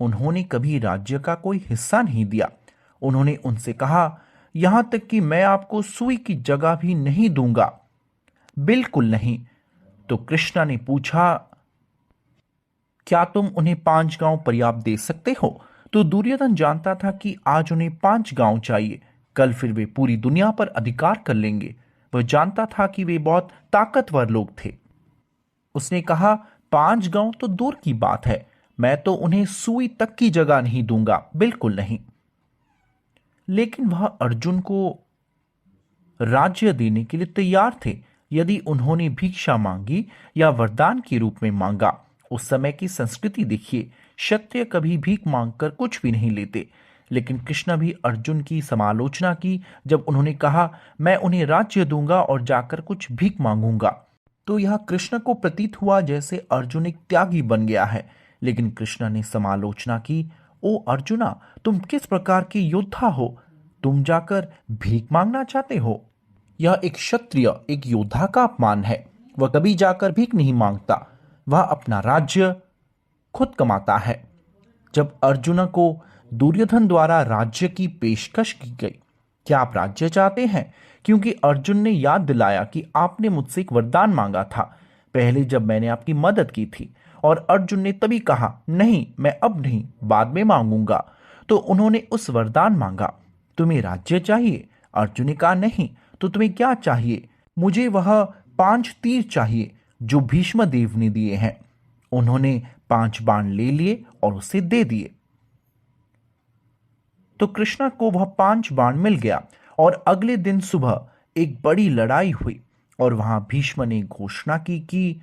[SPEAKER 1] उन्होंने कभी राज्य का कोई हिस्सा नहीं दिया। उन्होंने उनसे कहा, यहां तक कि मैं आपको सुई की जगह भी नहीं दूंगा, बिल्कुल नहीं। तो कृष्णा ने पूछा, क्या तुम उन्हें 5 गांव पर्याप्त दे सकते हो? तो दुर्योधन जानता था कि आज उन्हें 5 गांव चाहिए, कल फिर वे पूरी दुनिया पर अधिकार कर लेंगे। वह जानता था कि वे बहुत ताकतवर लोग थे। उसने कहा, 5 गांव तो दूर की बात है, मैं तो उन्हें सुई तक की जगह नहीं दूंगा, बिल्कुल नहीं। लेकिन वह अर्जुन को राज्य देने के लिए तैयार थे, यदि उन्होंने भिक्षा मांगी या वरदान के रूप में मांगा। उस समय की संस्कृति देखिए, क्षत्रिय कभी भीख मांगकर कुछ भी नहीं लेते। लेकिन कृष्ण भी अर्जुन की समालोचना की जब उन्होंने कहा, मैं उन्हें राज्य दूंगा और जाकर कुछ भीख मांगूंगा। तो यह कृष्ण को प्रतीत हुआ जैसे अर्जुन एक त्यागी बन गया है। लेकिन कृष्ण ने समालोचना की, ओ अर्जुना, तुम किस प्रकार के योद्धा हो? तुम जाकर भीख मांगना चाहते हो? यह एक क्षत्रिय, एक योद्धा का अपमान है। वह कभी जाकर भीख नहीं मांगता, वह अपना राज्य खुद कमाता है। जब अर्जुन को दुर्योधन द्वारा राज्य की पेशकश की गई, क्या आप राज्य चाहते हैं? क्योंकि अर्जुन ने याद दिलाया कि आपने मुझसे एक वरदान मांगा था पहले जब मैंने आपकी मदद की थी, और अर्जुन ने तभी कहा, नहीं, मैं अब नहीं, बाद में मांगूंगा। तो उन्होंने उस वरदान मांगा, तुम्हें राज्य चाहिए? अर्जुन ने कहा, नहीं। तो तुम्हें क्या चाहिए? मुझे वह 5 तीर चाहिए जो भीष्म देव ने दिए हैं। उन्होंने 5 बाण ले लिए और उसे दे दिए। तो कृष्णा को वह 5 बाण मिल गया और अगले दिन सुबह एक बड़ी लड़ाई हुई और वहां भीष्म ने घोषणा की कि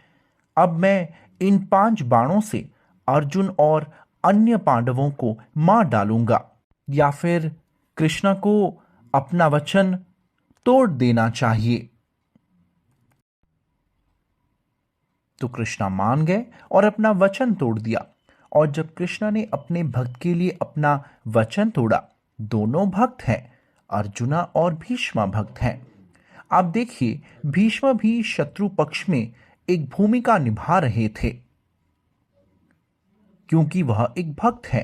[SPEAKER 1] अब मैं इन 5 बाणों से अर्जुन और अन्य पांडवों को मार डालूंगा, या फिर कृष्णा को अपना वचन तोड़ देना चाहिए। तो कृष्णा मान गए और अपना वचन तोड़ दिया। और जब कृष्णा ने अपने भक्त के लिए अपना वचन तोड़ा, दोनों भक्त हैं, अर्जुना और भीष्म भक्त हैं। आप देखिए, भीष्म भी शत्रु पक्ष में एक भूमिका निभा रहे थे, क्योंकि वह एक भक्त है।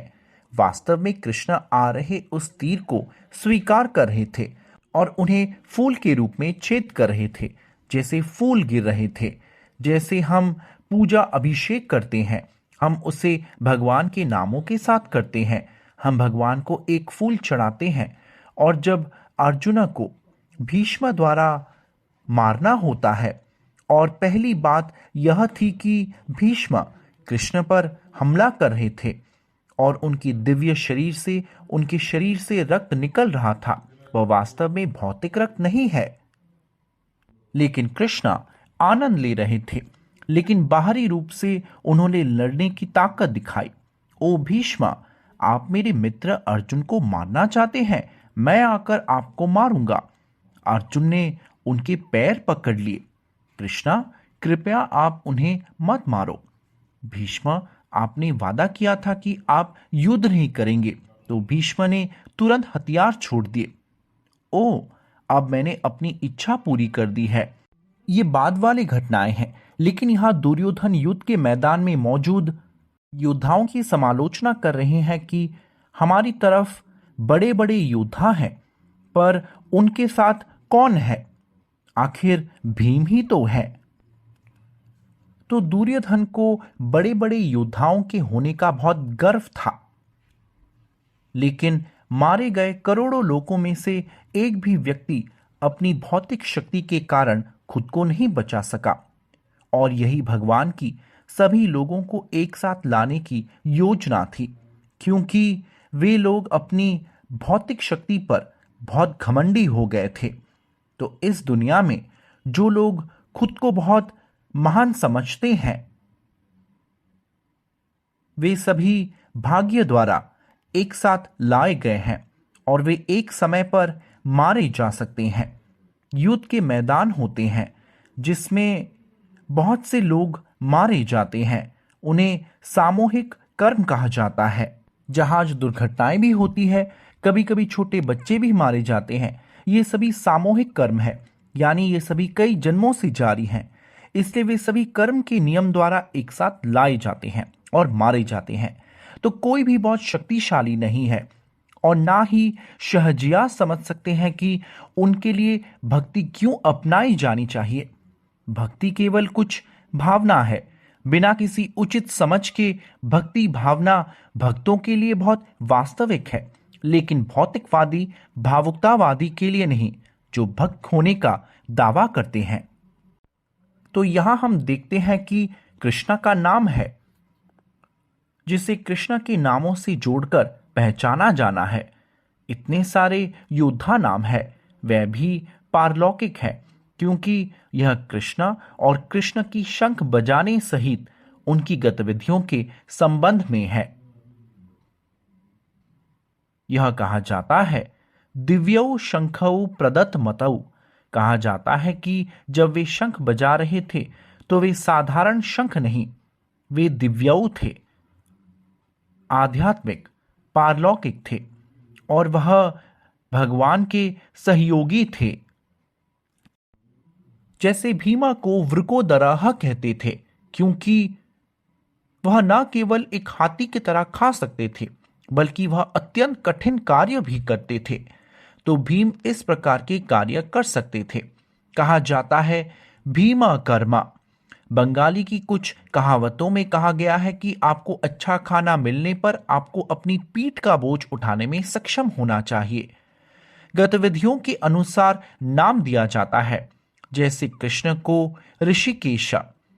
[SPEAKER 1] वास्तव में कृष्ण आ रहे उस तीर को स्वीकार कर रहे थे और उन्हें फूल के रूप में छेद कर रहे थे, जैसे फूल गिर रहे थे। जैसे हम पूजा अभिषेक करते हैं, हम उसे भगवान के नामों के साथ करते हैं। हम भगवान को एक फूल चढ़ाते हैं। और जब अर्जुन को भीष्म द्वारा मारना होता है, और पहली बात यह थी कि भीष्म कृष्ण पर हमला कर रहे थे और उनकी दिव्य शरीर से, उनके शरीर से रक्त निकल रहा था। वह वास्तव में भौतिक रक्त नहीं है, लेकिन कृष्ण आनंद ले रहे थे। लेकिन बाहरी रूप से उन्होंने लड़ने की ताकत दिखाई। ओ भीष्म, आप मेरे मित्र अर्जुन को मारना चाहते हैं, मैं आकर आपको मारूंगा। अर्जुन ने उनके पैर पकड़ लिए। कृष्णा, कृपया आप उन्हें मत मारो। भीष्म, आपने वादा किया था कि आप युद्ध नहीं करेंगे। तो भीष्म ने तुरंत हथियार छोड़ दिए। ओ, अब मैंने अपनी इच्छा पूरी कर दी है। ये बाद वाली घटनाएं हैं, लेकिन यहाँ दुर्योधन युद्ध के मैदान में मौजूद योद्धाओं की समालोचना कर रहे हैं कि हमारी तरफ बड़े बड़े योद्धा हैं, पर उनके साथ कौन है? आखिर भीम ही तो है। तो दुर्योधन को बड़े बड़े योद्धाओं के होने का बहुत गर्व था, लेकिन मारे गए करोड़ों लोगों में से एक भी व्यक्ति अपनी भौतिक शक्ति के कारण खुद को नहीं बचा सका। और यही भगवान की सभी लोगों को एक साथ लाने की योजना थी, क्योंकि वे लोग अपनी भौतिक शक्ति पर बहुत घमंडी हो गए थे। तो इस दुनिया में जो लोग खुद को बहुत महान समझते हैं, वे सभी भाग्य द्वारा एक साथ लाए गए हैं और वे एक समय पर मारे जा सकते हैं। युद्ध के मैदान होते हैं जिसमें बहुत से लोग मारे जाते हैं, उन्हें सामूहिक कर्म कहा जाता है। जहाज दुर्घटनाएं भी होती है, कभी कभी छोटे बच्चे भी मारे जाते हैं। ये सभी सामूहिक कर्म है, यानी ये सभी कई जन्मों से जारी हैं। इसलिए वे सभी कर्म के नियम द्वारा एक साथ लाए जाते हैं और मारे जाते हैं। तो कोई भी बहुत शक्तिशाली नहीं है और ना ही शहजिया समझ सकते हैं कि उनके लिए भक्ति क्यों अपनाई जानी चाहिए। भक्ति केवल कुछ भावना है, बिना किसी उचित समझ के। भक्ति भावना भक्तों के लिए बहुत वास्तविक है, लेकिन भौतिकवादी भावुकतावादी के लिए नहीं, जो भक्त होने का दावा करते हैं। तो यहां हम देखते हैं कि कृष्णा का नाम है, जिसे कृष्णा के नामों से जोड़कर पहचाना जाना है। इतने सारे योद्धा नाम है, वह भी पारलौकिक है, क्योंकि यह कृष्णा और कृष्ण की शंख बजाने सहित उनकी गतिविधियों के संबंध में है। यह कहा जाता है दिव्यौ शंखौ प्रदत्त मतौ। कहा जाता है कि जब वे शंख बजा रहे थे तो वे साधारण शंख नहीं, वे दिव्यौ थे, आध्यात्मिक, पारलौकिक थे, और वह भगवान के सहयोगी थे। जैसे भीमा को वृकोदराह कहते थे, क्योंकि वह न केवल एक हाथी की तरह खा सकते थे, बल्कि वह अत्यंत कठिन कार्य भी करते थे। तो भीम इस प्रकार के कार्य कर सकते थे। कहा जाता है भीमा कर्मा। बंगाली की कुछ कहावतों में कहा गया है कि आपको अच्छा खाना मिलने पर आपको अपनी पीठ का बोझ उठाने में सक्षम होना चाहिए। गतिविधियों के अनुसार नाम दिया जाता है। जैसे कृष्ण को ऋषिकेश,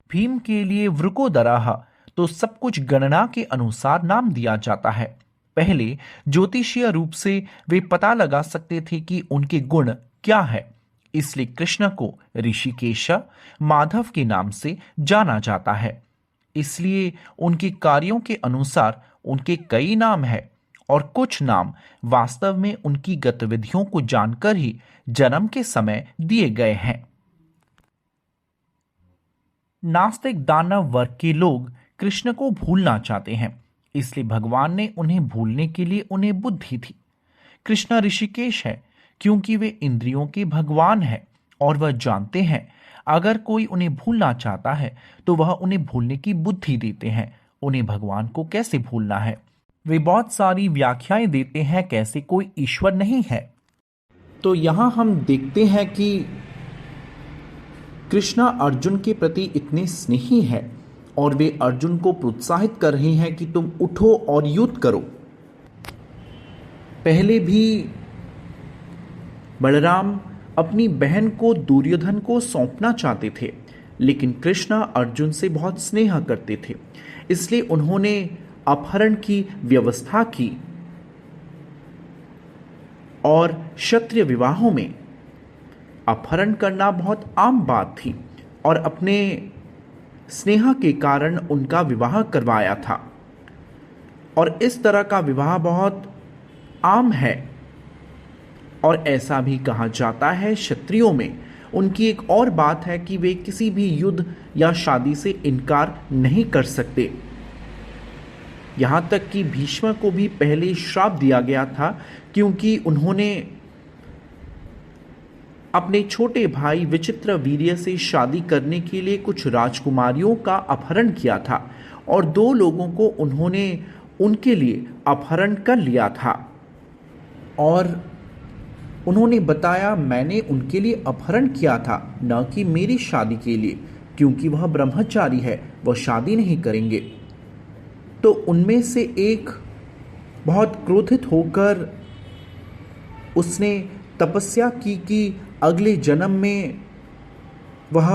[SPEAKER 1] भीम के लिए वृकोदराह। तो सब कुछ गणना के अनुसार नाम दिया जाता है। पहले ज्योतिषीय रूप से वे पता लगा सकते थे कि उनके गुण क्या है, इसलिए कृष्ण को ऋषिकेश, माधव के नाम से जाना जाता है। इसलिए उनके कार्यों के अनुसार उनके कई नाम हैं और कुछ नाम वास्तव में उनकी गतिविधियों को जानकर ही जन्म के समय दिए गए हैं। नास्तिक दानव वर्ग के लोग कृष्ण को भूलना चाहते हैं, इसलिए भगवान ने उन्हें भूलने के लिए उन्हें बुद्धि थी। कृष्ण ऋषिकेश है क्योंकि वे इंद्रियों के भगवान हैं और वह जानते हैं अगर कोई उन्हें भूलना चाहता है तो वह उन्हें भूलने की बुद्धि देते हैं। उन्हें भगवान को कैसे भूलना है? वे बहुत सारी व्याख्याएं देते हैं कैसे कोई ईश्वर नहीं है। तो यहां हम देखते हैं कि कृष्णा अर्जुन के प्रति इतने स्नेही है और वे अर्जुन को प्रोत्साहित कर रहे हैं कि तुम उठो और युद्ध करो। पहले भी बलराम अपनी बहन को दुर्योधन को सौंपना चाहते थे, लेकिन कृष्णा अर्जुन से बहुत स्नेह करते थे, इसलिए उन्होंने अपहरण की व्यवस्था की और क्षत्रिय विवाहों में अपहरण करना बहुत आम बात थी और अपने स्नेह के कारण उनका विवाह करवाया था। और इस तरह का विवाह बहुत आम है और ऐसा भी कहा जाता है क्षत्रियों में। उनकी एक और बात है कि वे किसी भी युद्ध या शादी से इनकार नहीं कर सकते। यहां तक कि भीष्म को भी पहले श्राप दिया गया था क्योंकि उन्होंने अपने छोटे भाई विचित्र वीर्य से शादी करने के लिए कुछ राजकुमारियों का अपहरण किया था और 2 लोगों को उन्होंने उनके लिए अपहरण कर लिया था और उन्होंने बताया मैंने उनके लिए अपहरण किया था, न कि मेरी शादी के लिए, क्योंकि वह ब्रह्मचारी है, वह शादी नहीं करेंगे। तो उनमें से एक बहुत क्रोधित होकर उसने तपस्या की कि अगले जन्म में वह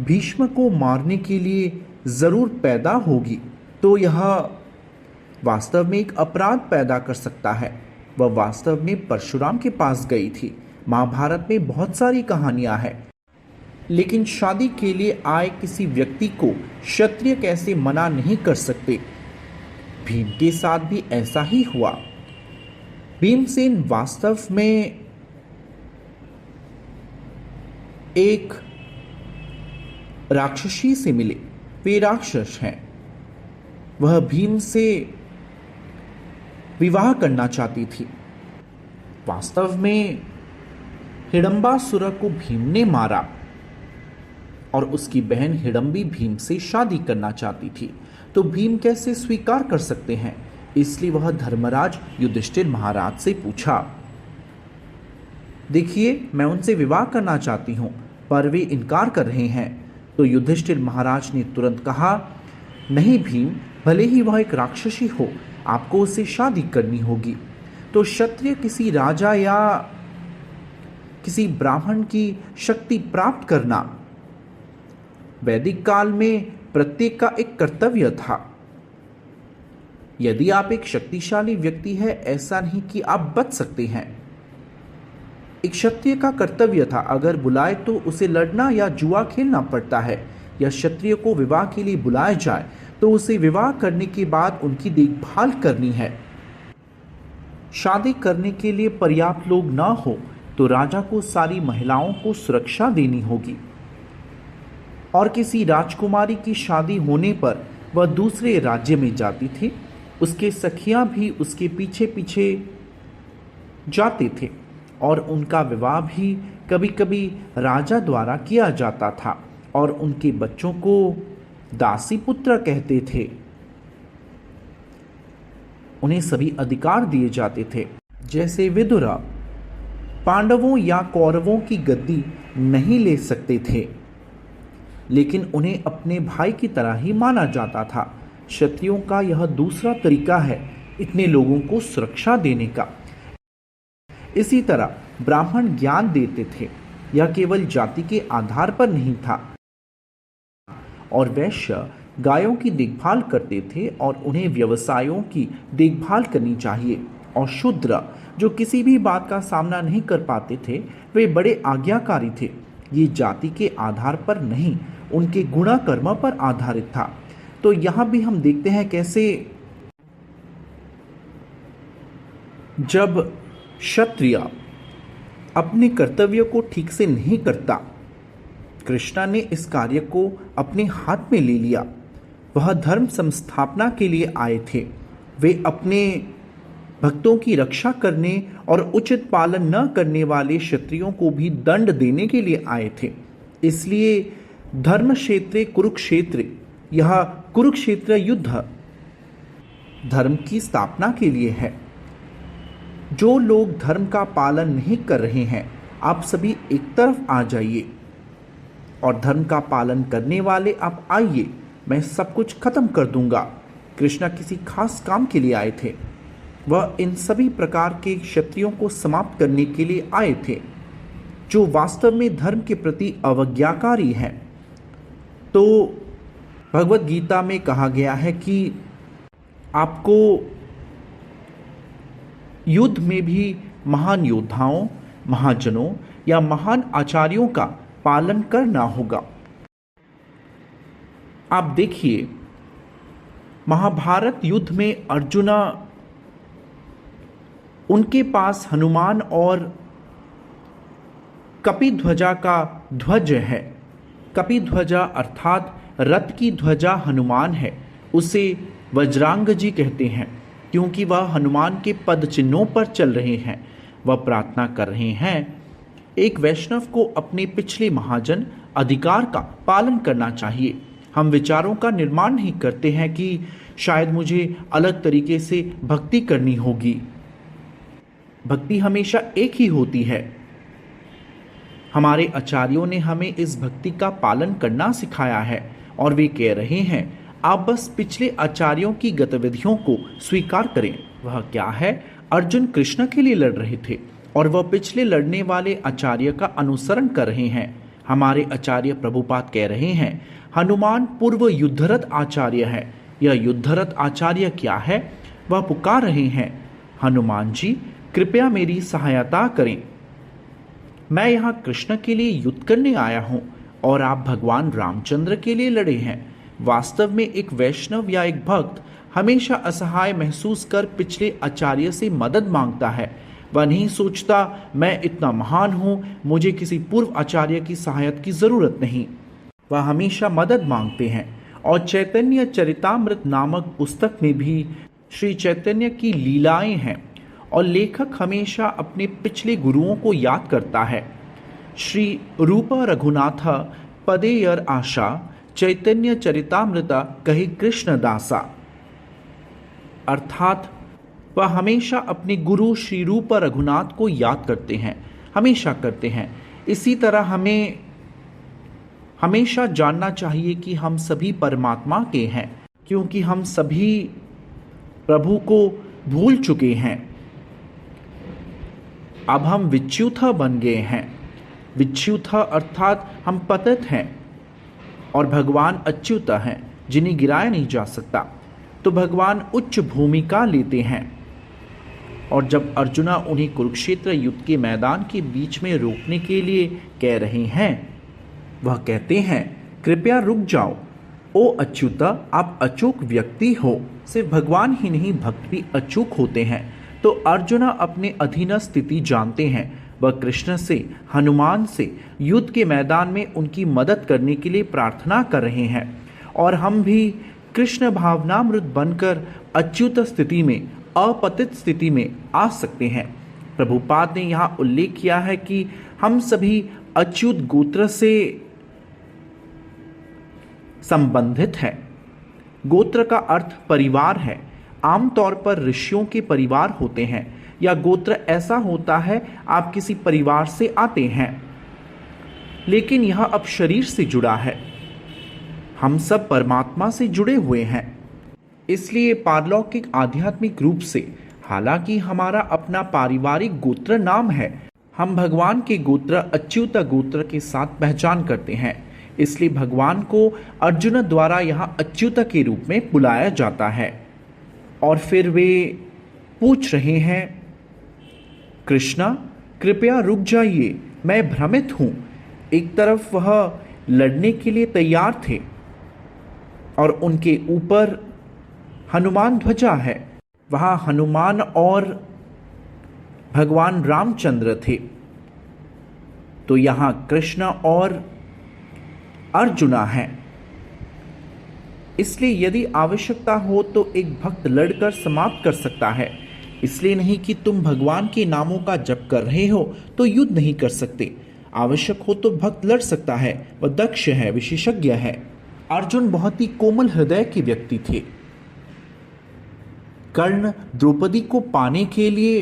[SPEAKER 1] भीष्म को मारने के लिए जरूर पैदा होगी। तो यह वास्तव में एक अपराध पैदा कर सकता है। वह वास्तव में परशुराम के पास गई थी। महाभारत में बहुत सारी कहानियां हैं, लेकिन शादी के लिए आए किसी व्यक्ति को क्षत्रिय कैसे मना नहीं कर सकते। भीम के साथ भी ऐसा ही हुआ। भीमसेन वास्तव में एक राक्षसी से मिले, वे राक्षस हैं। वह भीम से विवाह करना चाहती थी। वास्तव में हिडंबासुर को भीम ने मारा और उसकी बहन हिडंबी भीम से शादी करना चाहती थी। तो भीम कैसे स्वीकार कर सकते हैं? इसलिए वह धर्मराज युधिष्ठिर महाराज से पूछा, देखिए मैं उनसे विवाह करना चाहती हूं पर वे इनकार कर रहे हैं। तो युधिष्ठिर महाराज ने तुरंत कहा, नहीं भीम, भले ही वह एक राक्षसी हो, आपको उससे शादी करनी होगी। तो क्षत्रिय किसी राजा या किसी ब्राह्मण की शक्ति प्राप्त करना वैदिक काल में प्रत्येक का एक कर्तव्य था। यदि आप एक शक्तिशाली व्यक्ति है, ऐसा नहीं कि आप बच सकते हैं। एक क्षत्रिय का कर्तव्य था, अगर बुलाए तो उसे लड़ना या जुआ खेलना पड़ता है, या क्षत्रिय को विवाह के लिए बुलाया जाए तो उसे विवाह करने के बाद उनकी देखभाल करनी है। शादी करने के लिए पर्याप्त लोग ना हो तो राजा को सारी महिलाओं को सुरक्षा देनी होगी और किसी राजकुमारी की शादी होने पर वह दूसरे राज्य में जाती थी। उसके सखियां भी उसके पीछे पीछे जाते थे और उनका विवाह भी कभी कभी राजा द्वारा किया जाता था और उनके बच्चों को दासी पुत्र कहते थे। उन्हें सभी अधिकार दिए जाते थे। जैसे विदुरा पांडवों या कौरवों की गद्दी नहीं ले सकते थे, लेकिन उन्हें अपने भाई की तरह ही माना जाता था। क्षत्रियों का यह दूसरा तरीका है इतने लोगों को सुरक्षा देने का। इसी तरह ब्राह्मण ज्ञान देते थे, यह केवल जाति के आधार पर नहीं था। और वैश्य गायों की देखभाल करते थे और उन्हें व्यवसायों की देखभाल करनी चाहिए। और शूद्र जो किसी भी बात का सामना नहीं कर पाते थे, वे बड़े आज्ञाकारी थे। ये जाति के आधार पर नहीं, उनके गुण कर्म पर आधारित था। तो यहां भी हम देखते हैं कैसे जब क्षत्रिय अपने कर्तव्य को ठीक से नहीं करता, कृष्णा ने इस कार्य को अपने हाथ में ले लिया। वह धर्म संस्थापना के लिए आए थे। वे अपने भक्तों की रक्षा करने और उचित पालन न करने वाले क्षत्रियों को भी दंड देने के लिए आए थे। इसलिए धर्म क्षेत्रे कुरुक्षेत्र, यह कुरुक्षेत्र युद्ध धर्म की स्थापना के लिए है। जो लोग धर्म का पालन नहीं कर रहे हैं, आप सभी एक तरफ आ जाइए और धर्म का पालन करने वाले आप आइए, मैं सब कुछ खत्म कर दूंगा। कृष्णा किसी खास काम के लिए आए थे। वह इन सभी प्रकार के क्षत्रियों को समाप्त करने के लिए आए थे जो वास्तव में धर्म के प्रति अवज्ञाकारी हैं। तो भगवत गीता में कहा गया है कि आपको युद्ध में भी महान योद्धाओं, महाजनों या महान आचार्यों का पालन करना होगा। आप देखिए, महाभारत युद्ध में अर्जुना, उनके पास हनुमान और कपिध्वजा का ध्वज है। कपिध्वजा अर्थात रथ की ध्वजा हनुमान है। उसे वज्रांग जी कहते हैं क्योंकि वह हनुमान के पद चिन्हों पर चल रहे हैं। वह प्रार्थना कर रहे हैं, एक वैष्णव को अपने पिछले महाजन अधिकार का पालन करना चाहिए। हम विचारों का निर्माण नहीं करते हैं कि शायद मुझे अलग तरीके से भक्ति करनी होगी। भक्ति हमेशा एक ही होती है। हमारे आचार्यों ने हमें इस भक्ति का पालन करना सिखाया है और वे कह रहे हैं, आप बस पिछले आचार्यों की गतिविधियों को स्वीकार करें। वह क्या है? अर्जुन कृष्ण के लिए लड़ रहे थे और वह पिछले लड़ने वाले आचार्य का अनुसरण कर रहे हैं। हमारे आचार्य प्रभुपाद कह रहे हैं, हनुमान पूर्व युद्धरत आचार्य है। यह युद्धरत आचार्य क्या है? वह पुकार रहे हैं, हनुमान जी कृपया मेरी सहायता करें। मैं यहाँ कृष्ण के लिए युद्ध करने आया हूँ और आप भगवान रामचंद्र के लिए लड़े हैं। वास्तव में एक वैष्णव या एक भक्त हमेशा असहाय महसूस कर पिछले आचार्य से मदद मांगता है। वह नहीं सोचता मैं इतना महान हूँ, मुझे किसी पूर्व आचार्य की सहायता की जरूरत नहीं। वह हमेशा मदद मांगते हैं। और चैतन्य चरितामृत नामक पुस्तक में भी श्री चैतन्य की लीलाएं हैं और लेखक हमेशा अपने पिछले गुरुओं को याद करता है। श्री रूप रघुनाथ पदेयर आशा चैतन्य चरितामृता कहे कृष्णदासा, अर्थात वह हमेशा अपने गुरु श्री रूप रघुनाथ को याद करते हैं, हमेशा करते हैं। इसी तरह हमें हमेशा जानना चाहिए कि हम सभी परमात्मा के हैं, क्योंकि हम सभी प्रभु को भूल चुके हैं। अब हम विच्युत बन गए हैं। विच्युत अर्थात हम पतित हैं और भगवान अच्युत हैं जिन्हें गिराया नहीं जा सकता। तो भगवान उच्च भूमिका लेते हैं। और जब अर्जुना उन्हें कुरुक्षेत्र युद्ध के मैदान के बीच में रोकने के लिए कह रहे हैं, वह कहते हैं, कृपया रुक जाओ, ओ अच्युता, आप अचूक व्यक्ति हो। सिर्फ भगवान ही नहीं, भक्त भी अचूक होते हैं। तो अर्जुना अपने अधीन स्थिति जानते हैं। वह कृष्ण से, हनुमान से युद्ध के मैदान में उनकी मदद करने के लिए प्रार्थना कर रहे हैं। और हम भी कृष्ण भावनामृत बनकर अच्युत स्थिति में, अपतित स्थिति में आ सकते हैं। प्रभुपाद ने यहाँ उल्लेख किया है कि हम सभी अच्युत गोत्र से संबंधित है। गोत्र का अर्थ परिवार है। आमतौर पर ऋषियों के परिवार होते हैं या गोत्र ऐसा होता है आप किसी परिवार से आते हैं, लेकिन यह अब शरीर से जुड़ा है। हम सब परमात्मा से जुड़े हुए हैं। इसलिए पारलौकिक आध्यात्मिक रूप से, हालांकि हमारा अपना पारिवारिक गोत्र नाम है, हम भगवान के गोत्र अच्युत गोत्र के साथ पहचान करते हैं। इसलिए भगवान को अर्जुन द्वारा यहाँ अच्युत के रूप में बुलाया जाता है। और फिर वे पूछ रहे हैं, कृष्णा कृपया रुक जाइए, मैं भ्रमित हूँ। एक तरफ वह लड़ने के लिए तैयार थे और उनके ऊपर हनुमान ध्वजा है। वहाँ हनुमान और भगवान रामचंद्र थे। तो यहाँ कृष्ण और अर्जुना है। इसलिए यदि आवश्यकता हो तो एक भक्त लड़कर समाप्त कर सकता है। इसलिए नहीं कि तुम भगवान के नामों का जप कर रहे हो तो युद्ध नहीं कर सकते। आवश्यक हो तो भक्त लड़ सकता है, वह दक्ष है, विशेषज्ञ है। अर्जुन बहुत ही कोमल हृदय के व्यक्ति थे। कर्ण द्रौपदी को पाने के लिए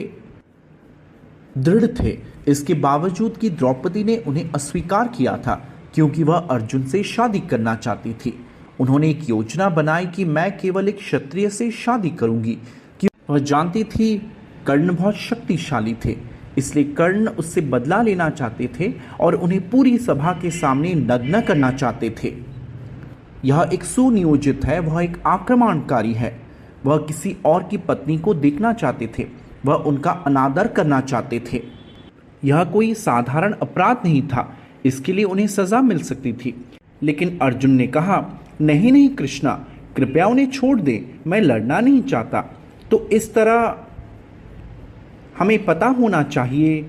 [SPEAKER 1] दृढ़ थे, इसके बावजूद कि द्रौपदी ने उन्हें अस्वीकार किया था क्योंकि वह अर्जुन से शादी करना चाहती थी। उन्होंने एक योजना बनाई कि मैं केवल एक क्षत्रिय से शादी करूंगी, क्योंकि वह जानती थी कर्ण बहुत शक्तिशाली थे। इसलिए कर्ण उससे बदला लेना चाहते थे और उन्हें पूरी सभा के सामने नग्न करना चाहते थे। यह एक सुनियोजित है, वह एक आक्रमणकारी है। वह किसी और की पत्नी को देखना चाहते थे, वह उनका अनादर करना चाहते थे। यह कोई साधारण अपराध नहीं था, इसके लिए उन्हें सजा मिल सकती थी। लेकिन अर्जुन ने कहा, नहीं नहीं कृष्णा, कृपया उन्हें छोड़ दे, मैं लड़ना नहीं चाहता। तो इस तरह हमें पता होना चाहिए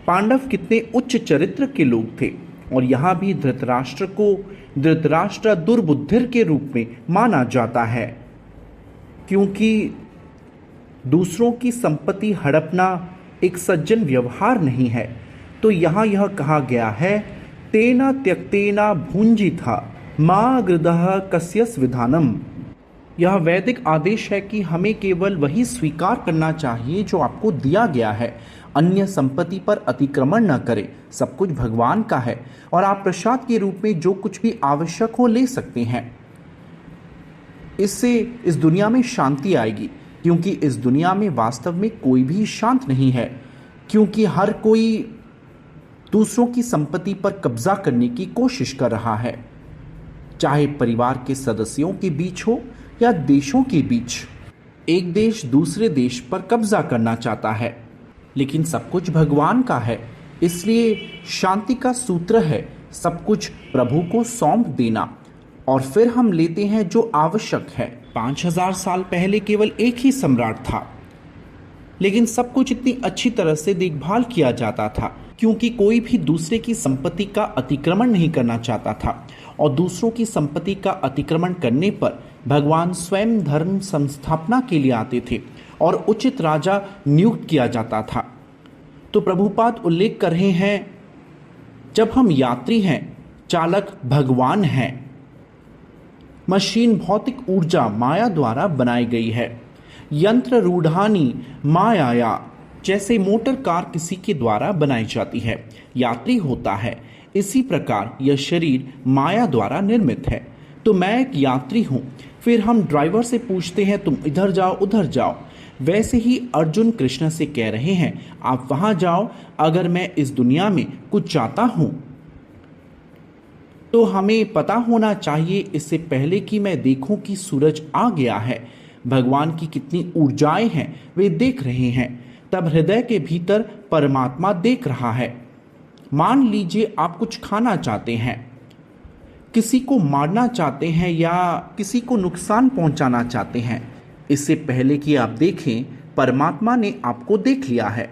[SPEAKER 1] पांडव कितने उच्च चरित्र के लोग थे। और यहाँ भी धृतराष्ट्र को धृतराष्ट्र दुर्बुद्धिर के रूप में माना जाता है, क्योंकि दूसरों की संपत्ति हड़पना एक सज्जन व्यवहार नहीं है। तो यहाँ यह कहा गया है, तेना त्यक्तेना भुंजिथा मा गृदः कस्यस विधानम। यह वैदिक आदेश है कि हमें केवल वही स्वीकार करना चाहिए जो आपको दिया गया है। अन्य संपत्ति पर अतिक्रमण न करें। सब कुछ भगवान का है और आप प्रसाद के रूप में जो कुछ भी आवश्यक हो ले सकते हैं। इससे इस दुनिया में शांति आएगी, क्योंकि इस दुनिया में वास्तव में कोई भी शांत नहीं है, क्योंकि हर कोई दूसरों की संपत्ति पर कब्जा करने की कोशिश कर रहा है, चाहे परिवार के सदस्यों के बीच हो या देशों के बीच। एक देश दूसरे देश पर कब्जा करना चाहता है, लेकिन सब कुछ भगवान का है। इसलिए शांति का सूत्र है सब कुछ प्रभु को सौंप देना, और फिर हम लेते हैं जो आवश्यक है। 5000 साल पहले केवल एक ही सम्राट था, लेकिन सब कुछ इतनी अच्छी तरह से देखभाल किया जाता था, क्योंकि कोई भी दूसरे की संपत्ति का अतिक्रमण नहीं करना चाहता था। और दूसरों की संपत्ति का अतिक्रमण करने पर भगवान स्वयं धर्म संस्थापना के लिए आते थे और उचित राजा नियुक्त किया जाता था। तो प्रभुपाद उल्लेख कर रहे हैं, जब हम यात्री हैं, चालक भगवान हैं। मशीन भौतिक ऊर्जा माया द्वारा बनाई गई है। यंत्र रूढ़ानी माया, जैसे मोटर कार किसी के द्वारा बनाई जाती है, यात्री होता है। इसी प्रकार यह शरीर माया द्वारा निर्मित है। तो मैं एक यात्री हूँ। फिर हम ड्राइवर से पूछते हैं, तुम इधर जाओ उधर जाओ। वैसे ही अर्जुन कृष्ण से कह रहे हैं, आप वहां जाओ। अगर मैं इस दुनिया में कुछ चाहता हूं तो हमें पता होना चाहिए, इससे पहले कि मैं देखूं कि सूरज आ गया है, भगवान की कितनी ऊर्जाएं हैं वे देख रहे हैं। तब हृदय के भीतर परमात्मा देख रहा है। मान लीजिए आप कुछ खाना चाहते हैं, किसी को मारना चाहते हैं या किसी को नुकसान पहुंचाना चाहते हैं, इससे पहले कि आप देखें, परमात्मा ने आपको देख लिया है।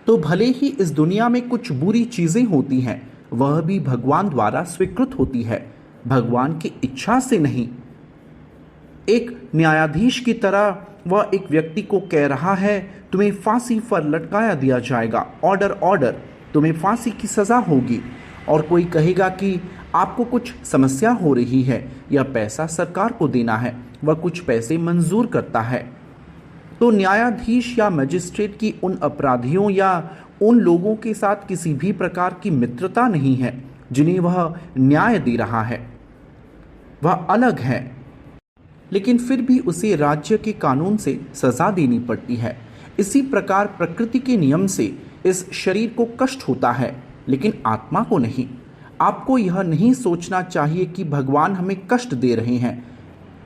[SPEAKER 1] तो भले ही इस दुनिया में कुछ बुरी चीजें होती हैं, वह भी भगवान द्वारा स्वीकृत होती है, भगवान की इच्छा से नहीं। एक न्यायाधीश की तरह वह एक व्यक्ति को कह रहा है, तुम्हें फांसी पर लटकाया दिया जाएगा, ऑर्डर ऑर्डर, तुम्हें फांसी की सजा होगी। और कोई कहेगा कि आपको कुछ समस्या हो रही है या पैसा सरकार को देना है, वह कुछ पैसे मंजूर करता है। तो न्यायाधीश या मजिस्ट्रेट की उन अपराधियों या उन लोगों के साथ किसी भी प्रकार की मित्रता नहीं है जिन्हें वह न्याय दे रहा है, वह अलग है। लेकिन फिर भी उसे राज्य के कानून से सजा देनी पड़ती है। इसी प्रकार प्रकृति के नियम से इस शरीर को कष्ट होता है, लेकिन आत्मा को नहीं। आपको यह नहीं सोचना चाहिए कि भगवान हमें कष्ट दे रहे हैं।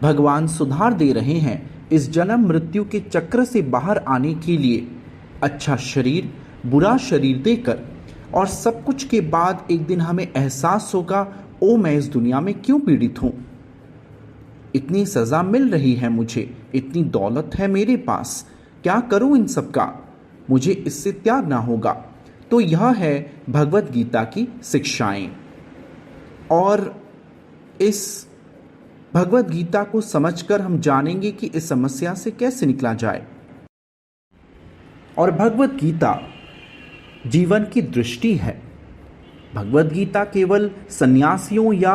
[SPEAKER 1] भगवान सुधार दे रहे हैं इस जन्म मृत्यु के चक्र से बाहर आने के लिए, अच्छा शरीर बुरा शरीर देकर। और सब कुछ के बाद एक दिन हमें एहसास होगा, ओ मैं इस दुनिया में क्यों पीड़ित हूं, इतनी सजा मिल रही है मुझे, इतनी दौलत है मेरे पास, क्या करूं इन सब का, मुझे इससे त्यागना होगा। तो यह है भगवत गीता की शिक्षाएं। और इस भगवत गीता को समझकर हम जानेंगे कि इस समस्या से कैसे निकला जाए। और भगवत गीता जीवन की दृष्टि है। भगवद गीता केवल सन्यासियों या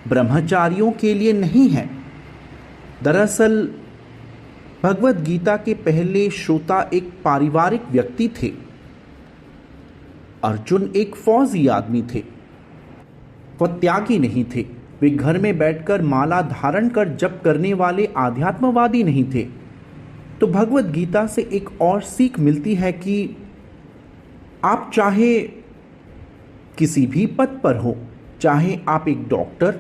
[SPEAKER 1] ब्रह्मचारियों के लिए नहीं है। दरअसल भगवद गीता के पहले श्रोता एक पारिवारिक व्यक्ति थे। अर्जुन एक फौजी आदमी थे। वह त्यागी नहीं थे। वे घर में बैठकर माला धारण कर जप करने वाले आध्यात्मवादी नहीं थे। तो भगवद गीता से एक और सीख मिलती है कि आप चाहे किसी भी पद पर हो, चाहे आप एक डॉक्टर,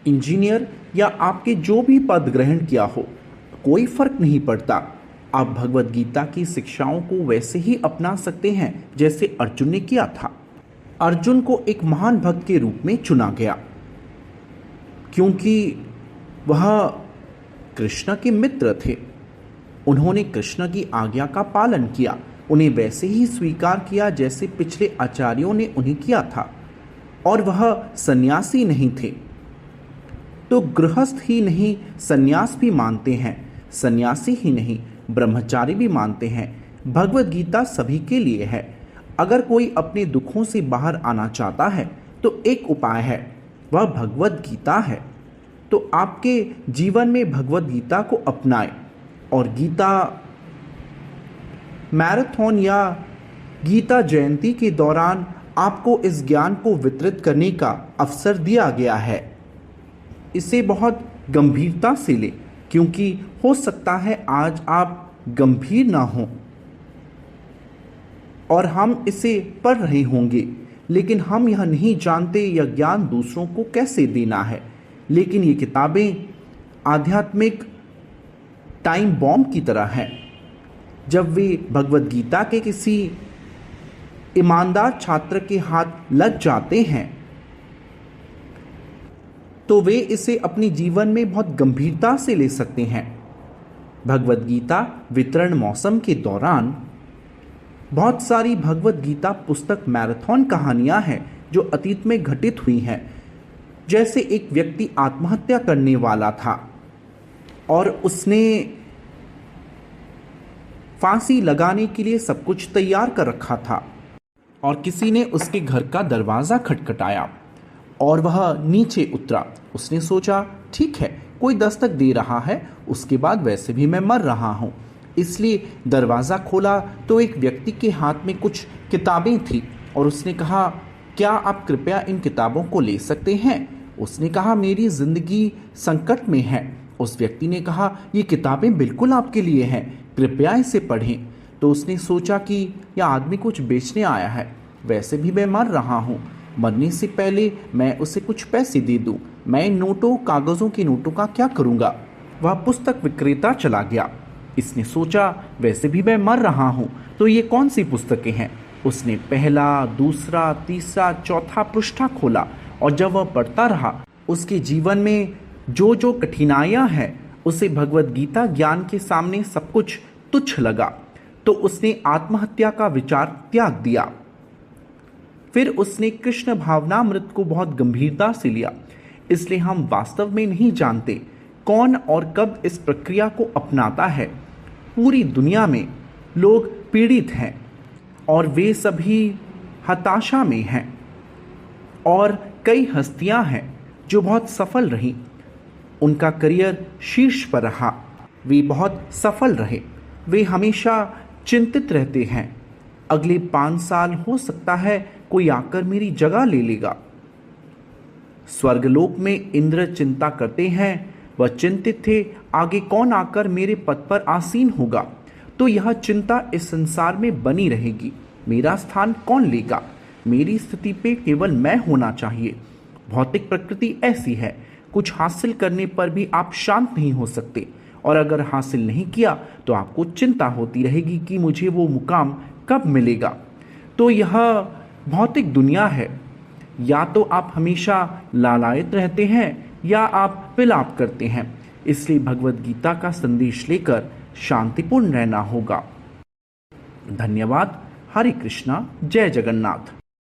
[SPEAKER 1] इंजीनियर या आपके जो भी पद ग्रहण किया हो, कोई फर्क नहीं पड़ता। आप भगवद गीता की शिक्षाओं को वैसे ही अपना सकते हैं जैसे अर्जुन ने किया था। अर्जुन को एक महान भक्त के रूप में चुना गया क्योंकि वह कृष्ण के मित्र थे। उन्होंने कृष्ण की आज्ञा का पालन किया, उन्हें वैसे ही स्वीकार किया जैसे पिछले आचार्यों ने उन्हें किया था। और वह सन्यासी नहीं थे। तो गृहस्थ ही नहीं सन्यास भी मानते हैं, सन्यासी ही नहीं ब्रह्मचारी भी मानते हैं। भगवद गीता सभी के लिए है। अगर कोई अपने दुखों से बाहर आना चाहता है तो एक उपाय है, वह भगवद गीता है। तो आपके जीवन में भगवद गीता को अपनाएं और गीता मैराथन या गीता जयंती के दौरान आपको इस ज्ञान को वितरित करने का अवसर दिया गया है। इसे बहुत गंभीरता से लें क्योंकि हो सकता है आज आप गंभीर ना हों और हम इसे पढ़ रहे होंगे, लेकिन हम यह नहीं जानते यह ज्ञान दूसरों को कैसे देना है। लेकिन ये किताबें आध्यात्मिक टाइम बॉम्ब की तरह हैं। जब वे भगवद गीता के किसी ईमानदार छात्र के हाथ लग जाते हैं तो वे इसे अपने जीवन में बहुत गंभीरता से ले सकते हैं। भगवद गीता वितरण मौसम के दौरान बहुत सारी भगवद गीता पुस्तक मैराथन कहानियां हैं जो अतीत में घटित हुई हैं। जैसे एक व्यक्ति आत्महत्या करने वाला था और उसने फांसी लगाने के लिए सब कुछ तैयार कर रखा था और किसी ने उसके घर का दरवाज़ा खटखटाया और वह नीचे उतरा। उसने सोचा ठीक है, कोई दस्तक दे रहा है, उसके बाद वैसे भी मैं मर रहा हूँ, इसलिए दरवाज़ा खोला तो एक व्यक्ति के हाथ में कुछ किताबें थी और उसने कहा क्या आप कृपया इन किताबों को ले सकते हैं। उसने कहा मेरी ज़िंदगी संकट में है। उस व्यक्ति ने कहा ये किताबें बिल्कुल आपके लिए हैं, कृपया इसे पढ़ें। तो उसने सोचा कि यह आदमी कुछ बेचने आया है, वैसे भी मैं मर रहा हूँ, मरने से पहले मैं उसे कुछ पैसे दे दूँ। मैं इन नोटों कागज़ों के नोटों का क्या करूँगा। वह पुस्तक विक्रेता चला गया। इसने सोचा वैसे भी मैं मर रहा हूँ तो ये कौन सी पुस्तकें हैं। उसने पहला, दूसरा, तीसरा, चौथा पृष्ठा खोला और जब वह पढ़ता रहा उसके जीवन में जो जो कठिनाइयाँ हैं उसे भगवद गीता ज्ञान के सामने सब कुछ तुच्छ लगा। तो उसने आत्महत्या का विचार त्याग दिया। फिर उसने कृष्ण भावनामृत को बहुत गंभीरता से लिया। इसलिए हम वास्तव में नहीं जानते कौन और कब इस प्रक्रिया को अपनाता है। पूरी दुनिया में लोग पीड़ित हैं और वे सभी हताशा में हैं और कई हस्तियां हैं जो बहुत सफल रहीं, उनका करियर शीर्ष पर रहा, वे बहुत सफल रहे। वे हमेशा चिंतित रहते हैं अगले 5 साल हो सकता है कोई आकर मेरी जगह ले लेगा। स्वर्गलोक में इंद्र चिंता करते हैं, वह चिंतित थे आगे कौन आकर मेरे पद पर आसीन होगा। तो यह चिंता इस संसार में बनी रहेगी, मेरा स्थान कौन लेगा, मेरी स्थिति पे केवल मैं होना चाहिए। भौतिक प्रकृति ऐसी है, कुछ हासिल करने पर भी आप शांत नहीं हो सकते और अगर हासिल नहीं किया तो आपको चिंता होती रहेगी कि मुझे वो मुकाम कब मिलेगा। तो यह भौतिक दुनिया है, या तो आप हमेशा लालायित रहते हैं या आप विलाप करते हैं। इसलिए भगवद गीता का संदेश लेकर शांतिपूर्ण रहना होगा। धन्यवाद। हरे कृष्णा। जय जगन्नाथ।